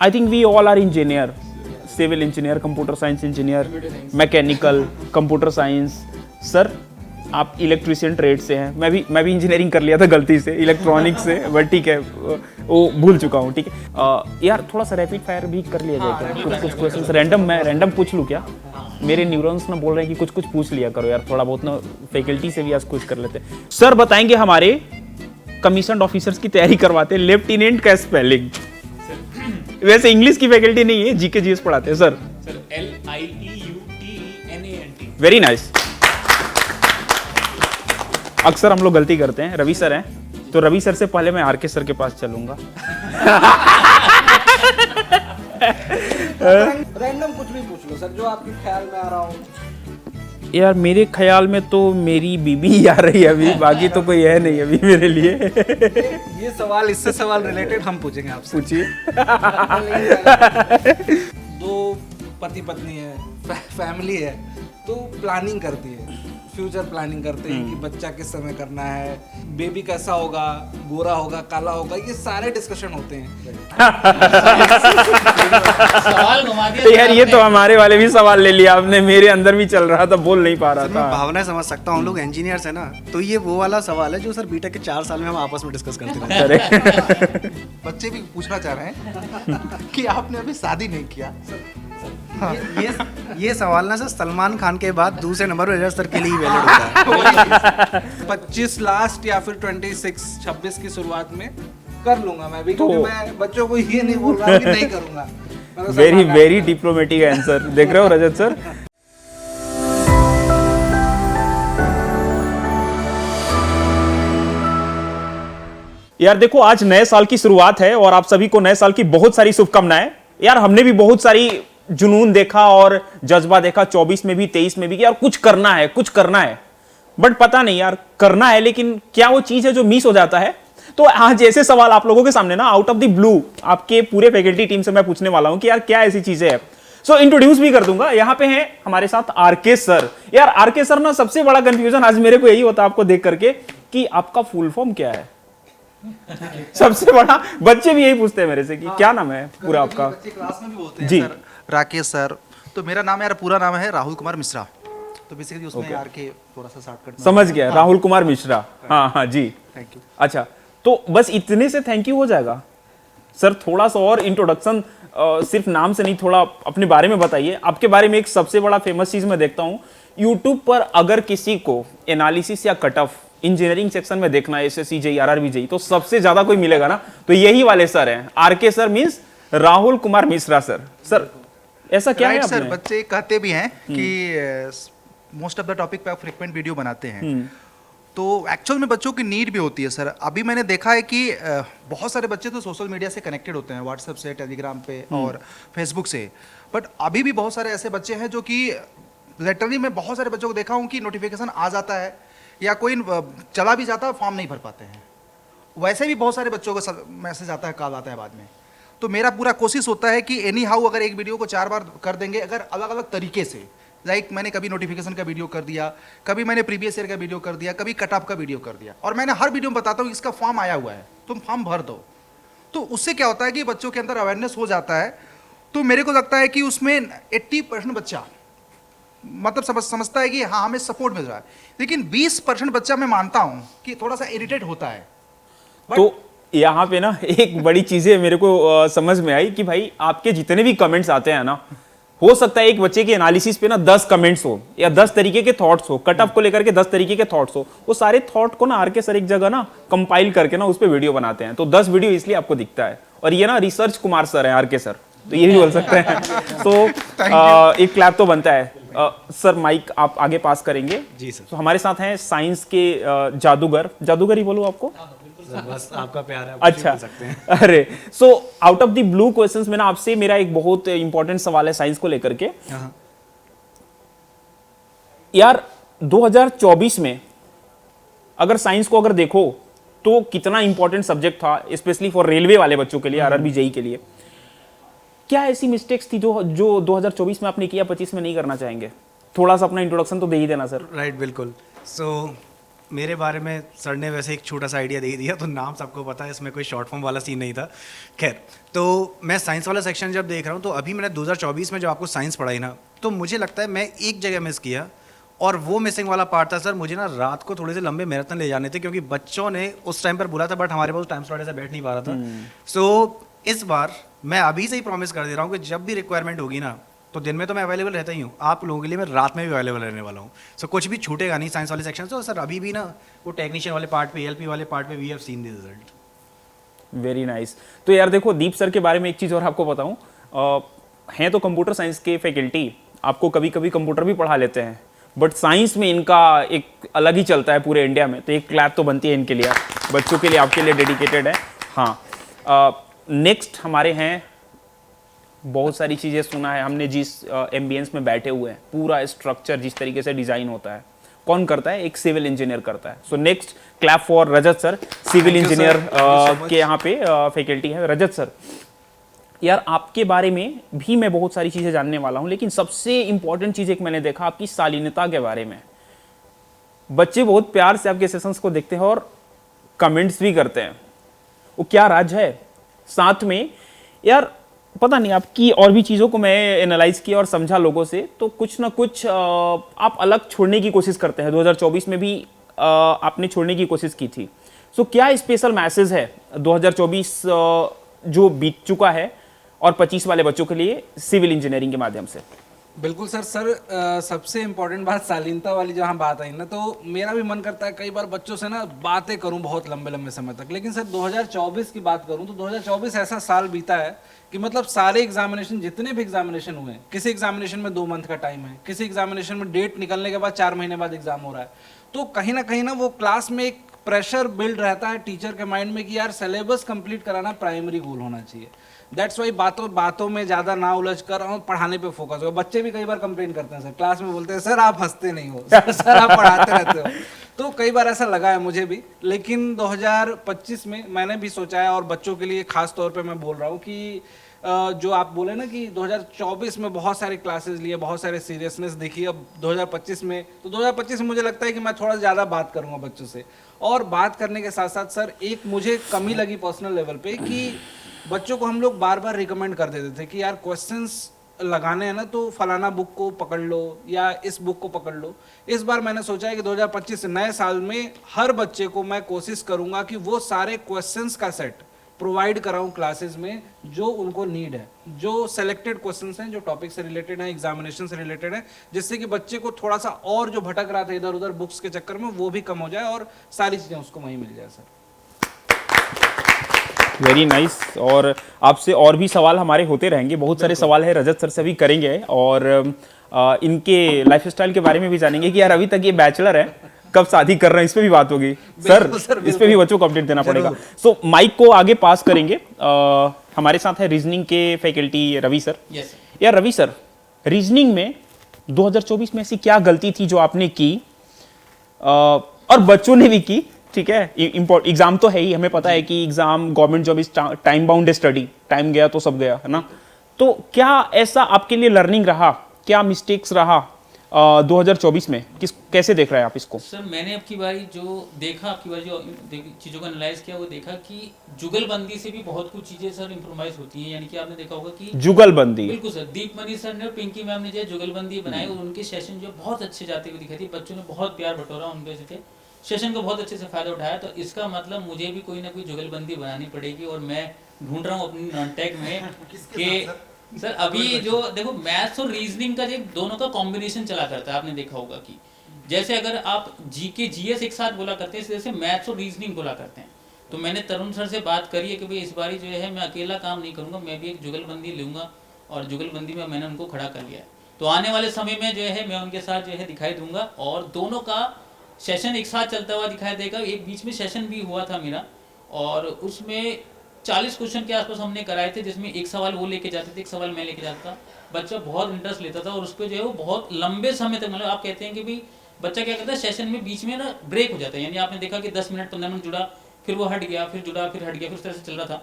I think we all are engineer, civil engineer, computer science engineer, mechanical, computer science. Sir आप electrician trade से हैं, मैं भी engineering कर लिया था गलती से, इलेक्ट्रॉनिक्स से, बट ठीक है वो भूल चुका हूँ। ठीक है यार, थोड़ा सा रैपिड फायर भी कर लिया जाए क्या? कुछ क्वेश्चन रैंडम, मैं रैंडम पूछ लूँ क्या? मेरे न्यूरॉन्स ना बोल रहे हैं कि कुछ पूछ लिया करो यार, थोड़ा बहुत ना फैकल्टी से भी आज कुछ कर लेते हैं। सर बताएंगे हमारे कमीशन्ड ऑफिसर्स की तैयारी करवाते हैं, लेफ्टिनेंट का स्पेलिंग। वैसे इंग्लिश की फैकल्टी नहीं है, जीके जीएस पढ़ाते हैं सर। LIEUTENANT। Very nice. अक्सर हम लोग गलती करते हैं। रवि सर हैं, तो रवि सर से पहले मैं आरके सर के पास चलूंगा। रैंडम कुछ भी पूछ लो सर, जो आपके ख्याल में आ रहा हो। यार मेरे ख्याल में तो मेरी बीबी आ रही है अभी, बाकी तो कोई है नहीं अभी मेरे लिए। ये सवाल, इससे सवाल रिलेटेड हम पूछेंगे आपसे। पूछिए। दो पति पत्नी है, फैमिली है, तो प्लानिंग करती है, फ्यूचर प्लानिंग करते हैं कि बच्चा किस समय करना है, बेबी कैसा होगा, गोरा होगा, काला होगा, ये सारे डिस्कशन होते हैं। सवाल घुमा दिया यार ये तो हमारे वाले भी सवाल ले लिया आपने, मेरे अंदर भी चल रहा था, बोल नहीं पा रहा सर मैं था। भावना समझ सकता हूँ, हम लोग इंजीनियर्स है ना, तो ये वो वाला सवाल है जो सर बीटेक के 4 साल में हम आपस में डिस्कस करते रहते अरे बच्चे भी पूछना चाह रहे हैं कि आपने अभी शादी नहीं किया। हैं। ये सवाल ना सर सलमान खान के बाद दूसरे नंबर पर रजत सर के लिए वैलिड होता है। 25 लास्ट या फिर 26 की शुरुआत में कर लूंगा मैं भी, क्योंकि मैं बच्चों को ये नहीं बोल रहा कि नहीं करूंगा। Very very diplomatic answer. देख रहे हो रजत सर? यार देखो, आज नए साल की शुरुआत है और आप सभी को नए साल की बहुत सारी शुभकामनाएं। यार हमने भी बहुत सारी जुनून देखा और जज्बा देखा 24 में भी, 23 में भी, कि यार कुछ करना है, कुछ करना है, बट पता नहीं यार करना है, लेकिन क्या वो चीज है जो मिस हो जाता है। तो आज ऐसे सवाल आप लोगों के सामने ना आउट ऑफ द ब्लू आपके पूरे फैकल्टी टीम से मैं पूछने वाला हूं कि यार क्या ऐसी चीजें हैं। सो इंट्रोड्यूस भी कर दूंगा। यहाँ पे हैं हमारे साथ आरके सर। यार आरके सर ना, सबसे बड़ा कंफ्यूजन आज मेरे को यही होता आपको देख करके कि आपका फुल फॉर्म क्या है। सबसे बड़ा, बच्चे भी यही पूछते हैं मेरे से कि क्या नाम है पूरा आपका। बच्चे क्लास में भी बोलते हैं जी। सर राकेश सर, तो मेरा नाम यार पूरा नाम है राहुल कुमार मिश्रा, तो बेसिकली उसमें यार के थोड़ा सा शॉर्टकट समझ गया, राहुल कुमार मिश्रा। हाँ हाँ जी, थैंक यू। अच्छा, तो बस इतने से थैंक यू हो जाएगा? सर थोड़ा सा और इंट्रोडक्शन, सिर्फ नाम से नहीं, थोड़ा अपने बारे में बताइए। आपके बारे में एक सबसे बड़ा फेमस चीज मैं देखता हूँ यूट्यूब पर, अगर किसी को एनालिसिस या कट ऑफ इंजीनियरिंग सेक्शन में देखना है, एसएससी जेईई आरआरबी जेईई, तो सबसे ज्यादा कोई मिलेगा ना तो यही वाले सर हैं। R K sir means Rahul Kumar Mishra sir. Sir ऐसा क्या है सर, आपने? बच्चे कहते भी हैं कि मोस्ट ऑफ द टॉपिक पे आप फ्रिक्वेंट वीडियो बनाते हैं, तो एक्चुअल में बच्चों की नीड भी होती है सर। अभी मैंने देखा है कि बहुत सारे बच्चे तो सोशल मीडिया से कनेक्टेड होते हैं, व्हाट्सएप से, टेलीग्राम पे और फेसबुक से, बट अभी भी बहुत सारे ऐसे बच्चे हैं जो कि लिटरली मैं बहुत सारे बच्चों को देखा हूँ कि नोटिफिकेशन आ जाता है या कोई चला भी जाता है, फॉर्म नहीं भर पाते हैं। वैसे भी बहुत सारे बच्चों को मैसेज आता है, कॉल आता है बाद में। तो मेरा पूरा कोशिश होता है कि एनी हाउ अगर एक वीडियो को 4 बार कर देंगे, अगर अलग अलग तरीके से, लाइक मैंने कभी नोटिफिकेशन का वीडियो कर दिया, कभी मैंने प्रीवियस ईयर का वीडियो कर दिया, कभी कट ऑफ का वीडियो कर दिया, और मैंने हर वीडियो में बताता हूँ इसका फॉर्म आया हुआ है, तुम फॉर्म भर दो। तो उससे क्या होता है कि बच्चों के अंदर अवेयरनेस हो जाता है। तो मेरे को लगता है कि उसमें 80% बच्चा मतलब समझता है कि हाँ हमें सपोर्ट मिल रहा है, लेकिन 20% बच्चा मैं मानता हूँ कि थोड़ा सा इरिटेट होता है। तो यहाँ पे ना एक बड़ी चीजें मेरे को समझ में आई कि भाई आपके जितने भी कमेंट्स आते हैं ना, हो सकता है एक बच्चे के एनालिसिस पे ना 10 कमेंट्स हो या 10 तरीके के थॉट्स हो, कट ऑफ को लेकर के 10 तरीके के थॉट्स हो, वो सारे थॉट को ना आरके सर एक जगह ना कंपाइल करके ना उस पे वीडियो बनाते हैं, तो 10 वीडियो इसलिए आपको दिखता है। और ये ना रिसर्च कुमार सर है आरके सर, तो ये भी बोल सकते हैं। तो एक क्लैप तो बनता है। सर माइक आप आगे पास करेंगे जी सर। तो हमारे साथ हैं साइंस के जादूगर, जादूगर ही बोलो आपको, बस आपका प्यार है, अच्छा सकते हैं। अरे so out of the blue questions में ना आपसे मेरा एक बहुत इंपॉर्टेंट सवाल है साइंस को लेकर के। यार 2024 में अगर साइंस को अगर देखो तो कितना इंपॉर्टेंट सब्जेक्ट था, स्पेशली फॉर रेलवे वाले बच्चों के लिए, आरआरबी जेईई के लिए। क्या ऐसी मिस्टेक्स थी जो 2024 में आपने किया, 25 में नहीं करना चाहेंगे? थोड़ा सा अपना इंट्रोडक्शन तो दे ही देना सर। राइट, बिल्कुल। सो मेरे बारे में सर ने वैसे एक छोटा सा आइडिया दे दिया, तो नाम सबको पता है, इसमें कोई शॉर्ट फॉर्म वाला सीन नहीं था। खैर, तो मैं साइंस वाला सेक्शन जब देख रहा हूँ, तो अभी मैंने 2024 में जब आपको साइंस पढ़ाई ना, तो मुझे लगता है मैं एक जगह मिस किया, और वो मिसिंग वाला पार्ट था सर, मुझे ना रात को थोड़े से लंबे मैराथन ले जाने थे, क्योंकि बच्चों ने उस टाइम पर बोला था, बट हमारे पास टाइम स्लॉट ऐसा बैठ नहीं पा रहा था। सो इस बार मैं अभी से ही प्रॉमिस कर दे रहा हूँ कि जब भी रिक्वायरमेंट होगी ना, तो दिन में तो मैं अवेलेबल रहता ही हूँ, आप लोगों के लिए मैं रात में भी अवेलेबल रहने वाला हूँ। सो कुछ भी छूटेगा नहीं साइंस वाले सेक्शन से। और सर अभी भी ना वो टेक्नीशियन वाले पार्ट पे, एलपी वाले पार्ट पे, we have seen the result. Very nice. तो यार देखो, दीप सर के बारे में एक चीज़ और आपको बताऊं, हैं तो कंप्यूटर साइंस के फैकल्टी, आपको कभी कभी कंप्यूटर भी पढ़ा लेते हैं, बट साइंस में इनका एक अलग ही चलता है पूरे इंडिया में। तो एक क्लैप तो बनती है इनके लिए, बच्चों के लिए, आपके लिए डेडिकेटेड है। हाँ, नेक्स्ट हमारे हैं, बहुत सारी चीज़ें सुना है हमने, जिस एम्बियंस में बैठे हुए हैं, पूरा स्ट्रक्चर जिस तरीके से डिज़ाइन होता है, कौन करता है? एक सिविल इंजीनियर करता है। So next clap for Rajat sir, civil engineer के यहाँ पे फैकल्टी है। रजत सर, यार आपके बारे में भी मैं बहुत सारी चीज़ें जानने वाला हूँ, लेकिन सबसे इंपॉर्टेंट चीज़ एक मैंने देखा आपकी शालीनता के बारे में। बच्चे बहुत प्यार से आपके सेशंस को देखते हैं और कमेंट्स भी करते हैं, वो क्या राज है? साथ में यार पता नहीं, आपकी और भी चीज़ों को मैं एनालाइज किया और समझा लोगों से, तो कुछ ना कुछ आप अलग छोड़ने की कोशिश करते हैं। 2024 में भी आपने छोड़ने की कोशिश की थी। सो क्या स्पेशल मैसेज है 2024 जो बीत चुका है और 25 वाले बच्चों के लिए सिविल इंजीनियरिंग के माध्यम से? बिल्कुल सर। सबसे इम्पोर्टेंट बात शालीनता वाली जहाँ बात आई ना, तो मेरा भी मन करता है कई बार बच्चों से ना बातें करूं बहुत लंबे लंबे समय तक, लेकिन सर 2024 की बात करूं तो 2024 ऐसा साल बीता है कि मतलब सारे एग्जामिनेशन, जितने भी एग्जामिनेशन हुए हैं, किसी एग्जामिनेशन में 2 मंथ का टाइम है, किसी एग्जामिनेशन में डेट निकलने के बाद 4 महीने बाद एग्जाम हो रहा है। तो कहीं ना वो क्लास में एक प्रेशर बिल्ड रहता है टीचर के माइंड में कि यार सिलेबस कंप्लीट कराना प्राइमरी गोल होना चाहिए। दैट्स वाई बातों में ज़्यादा ना उलझ कर और पढ़ाने पे फोकस हो। बच्चे भी कई बार कंप्लेन करते हैं सर, क्लास में बोलते हैं सर आप हंसते नहीं हो, सर आप पढ़ाते रहते हो। तो कई बार ऐसा लगा है मुझे भी, लेकिन 2025 में मैंने भी सोचा है, और बच्चों के लिए खास तौर पे मैं बोल रहा हूँ कि जो आप बोले ना कि 2024 में बहुत सारे क्लासेस लिए, बहुत सारे सीरियसनेस देखी, अब 2025 में, तो 2025 में मुझे लगता है कि मैं थोड़ा ज़्यादा बात करूँगा बच्चों से। और बात करने के साथ साथ सर एक मुझे कमी लगी पर्सनल लेवल पे कि बच्चों को हम लोग बार बार रिकमेंड कर देते थे कि यार क्वेश्चंस लगाने हैं ना तो फलाना बुक को पकड़ लो या इस बुक को पकड़ लो। इस बार मैंने सोचा है कि 2025 नए साल में हर बच्चे को मैं कोशिश करूंगा कि वो सारे क्वेश्चंस का सेट प्रोवाइड कराऊं क्लासेस में जो उनको नीड है, जो सेलेक्टेड क्वेश्चंस हैं, जो टॉपिक से रिलेटेड हैं, एग्जामिनेशन से रिलेटेड हैं, जिससे कि बच्चे को थोड़ा सा और जो भटक रहा था इधर उधर बुक्स के चक्कर में, वो भी कम हो जाए और सारी चीज़ें उसको वहीं मिल जाए सर। Very nice. और आपसे और भी सवाल हमारे होते रहेंगे, बहुत सारे सवाल है, रजत सर से भी करेंगे, और इनके लाइफस्टाइल के बारे में भी जानेंगे कि यार अभी तक ये बैचलर है, कब शादी कर रहे हैं, इस पे भी बात होगी सर, इस पे भी बच्चों को अपडेट देना पड़ेगा। सो माइक को आगे पास करेंगे। हमारे साथ है रीजनिंग के फैकल्टी रवि सर। यस यार रवि सर, रीजनिंग में 2024 में ऐसी क्या गलती थी जो आपने की और बच्चों ने भी की? ठीक है, एग्जाम तो है ही, हमें पता है कि exam, government job is time bound study, time गया तो सब गया, है ना? तो क्या ऐसा आपके लिए लर्निंग रहा, क्या मिस्टेक्स रहा 2024 में, कैसे देख रहे हैं आप इसको? सर, मैंने अब की बारी जो देखा, अब की बारी जो चीज़ों को एनालाइज किया, वो देखा कि जुगलबंदी से भी बहुत कुछ चीज़ें सर इम्प्रोवाइज होती हैं। यानी कि आपने देखा होगा कि जुगलबंदी, बिल्कुल सर, दीपमणि सर ने और पिंकी मैम ने जो जुगलबंदी बनाई और उनके सेशन जो बहुत अच्छे जाते हुए दिखाई थी, बच्चों ने बहुत प्यार बटोरा, उनके से सेशन को बहुत अच्छे से फायदा उठाया। तो इसका मतलब मुझे भी कोई ना कोई जुगलबंदी बनानी पड़ेगी, और मैं ढूंढ रहा हूँ अपनी नॉन-टेक में कि सर अभी जो देखो मैथ्स और रीजनिंग का एक दोनों का कॉम्बिनेशन चला करता है। आपने देखा होगा कि जैसे अगर आप जीके जीएस एक साथ बोला करते हैं, इस तरह से मैथ्स और रीजनिंग बोला करते हैं। तो मैंने तरुण सर से बात करी है कि भाई इस बारी जो है मैं अकेला काम नहीं करूँगा, मैं भी एक जुगलबंदी लूँगा, और जुगलबंदी में मैंने उनको खड़ा कर लिया है। तो आने वाले समय में जो है मैं उनके साथ जो है दिखाई दूंगा, और दोनों का सेशन एक साथ चलता हुआ दिखाई देगा। एक बीच में सेशन भी हुआ था मेरा, और उसमें 40 क्वेश्चन के आसपास हमने कराए थे, जिसमें एक सवाल वो लेके जाते थे, एक सवाल मैं लेके जाता था। बच्चा बहुत इंटरेस्ट लेता था, और उस पर जो है वो बहुत लंबे समय तक, मतलब आप कहते हैं कि भाई बच्चा क्या करता है, सेशन में बीच में ना ब्रेक हो जाता है। यानी आपने देखा कि 10 मिनट 15 मिनट जुड़ा, फिर वो हट गया, फिर जुड़ा, फिर हट गया, फिर इस तरह से चल रहा था।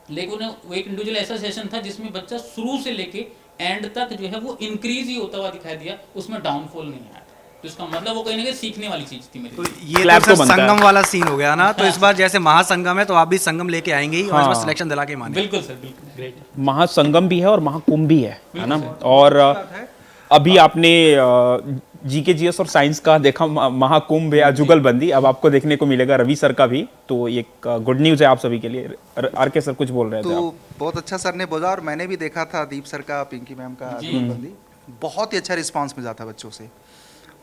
लेकिन वो एक इंडिविजुअल ऐसा सेशन था जिसमें बच्चा शुरू से लेके एंड तक जो है वो इंक्रीज ही होता हुआ दिखाई दिया, उसमें डाउनफॉल नहीं आया। तो इसका मतलब वो कहीं ना कहीं सीखने वाली चीज थी मेरे तो लिए। ये Clap तो तो सर बनता है। संगम वाला सीन हो गया ना, तो इस बार जैसे महासंगम है तो आप भी संगम लेके आएंगे ही और इस बार हाँ। सिलेक्शन दिला के माने। बिल्कुल सर, बिल्कुल ग्रेट। महासंगम भी है और महाकुंभ भी है ना। और अभी आपने जीके जीएस और साइंस का देखा महाकुंभ या जुगलबंदी, अब आपको देखने को मिलेगा रवि सर का भी, तो ये गुड न्यूज़ है आप सभी के लिए। आर के सर कुछ बोल रहे थे तो आप। बहुत अच्छा सर ने बोला, और मैंने भी देखा था दीप सर का, पिंकी मैम का जुगलबंदी, बहुत ही अच्छा रिस्पांस मिला था बच्चों से।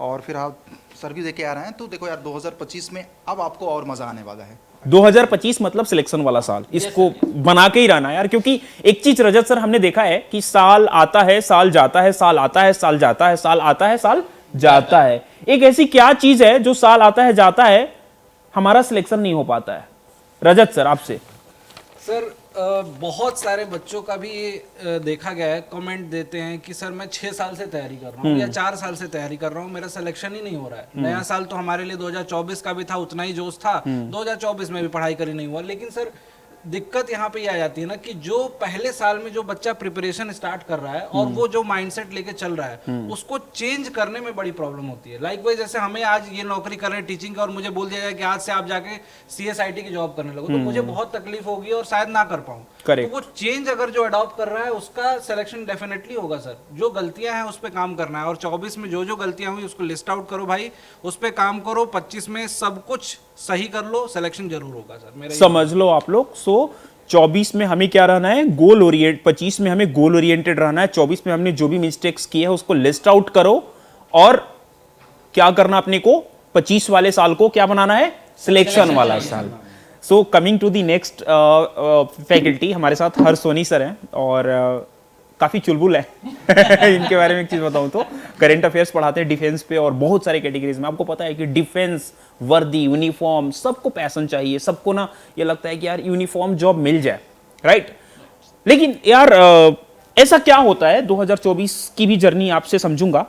और फिर आप सर भी देखे आ रहे हैं, तो देखो यार 2025 में अब आपको और मज़ा आने वाला है। 2025 मतलब सिलेक्शन वाला साल, इसको बना के ही रहना यार। क्योंकि एक चीज रजत सर हमने देखा है कि साल आता है साल जाता है, साल आता है साल जाता है, साल आता है साल जाता है। एक ऐसी क्या चीज है जो साल आता है जाता है, हमारा सिलेक्शन नहीं हो पाता है? रजत सर आपसे। सर बहुत सारे बच्चों का भी ये देखा गया है, कमेंट देते हैं कि सर मैं 6 साल से तैयारी कर रहा हूँ या 4 साल से तैयारी कर रहा हूँ, मेरा सिलेक्शन ही नहीं हो रहा है। नया साल तो हमारे लिए 2024 का भी था, उतना ही जोश था, 2024 में भी पढ़ाई करी नहीं हुआ। लेकिन सर दिक्कत यहाँ पे ये आ जाती है ना कि जो पहले साल में जो बच्चा प्रिपरेशन स्टार्ट कर रहा है और वो जो माइंडसेट लेके चल रहा है उसको चेंज करने में बड़ी प्रॉब्लम होती है। लाइक वाइज जैसे हमें आज ये नौकरी कर रहे हैं टीचिंग का, और मुझे बोल दिया जाए कि आज से आप जाके CSIT की जॉब करने लगो, तो मुझे बहुत तकलीफ होगी और शायद ना कर पाऊँ। Correct. तो वो चेंज अगर जो अडॉप्ट कर रहा है उसका सिलेक्शन डेफिनेटली होगा सर। जो गलतियां हैं उस पर काम करना है, और 24 में जो जो गलतियां हुई उसको लिस्ट आउट करो भाई, उस पर काम करो, 25 में सब कुछ सही कर लो, सिलेक्शन जरूर होगा सर। मेरा समझ लो आप लोग। सो 24 में हमें क्या रहना है, गोल ओरिएंट। 25 में हमें गोल ओरिएंटेड रहना है। 24 में हमने जो भी मिस्टेक्स किए हैं उसको लिस्ट आउट करो, और क्या करना अपने को, 25 वाले साल को क्या बनाना है, सिलेक्शन वाला साल। So coming to the next faculty, हमारे साथ हर्ष सोनी सर हैं, और काफ़ी चुलबुल है इनके बारे में एक चीज़ बताऊं तो करंट अफेयर्स पढ़ाते हैं डिफेंस पे और बहुत सारे कैटेगरीज में। आपको पता है कि डिफेंस, वर्दी, यूनिफॉर्म, सबको पैशन चाहिए, सबको ना ये लगता है कि यार यूनिफॉर्म जॉब मिल जाए, राइट। लेकिन यार ऐसा क्या होता है, 2024 की भी जर्नी आपसे समझूंगा,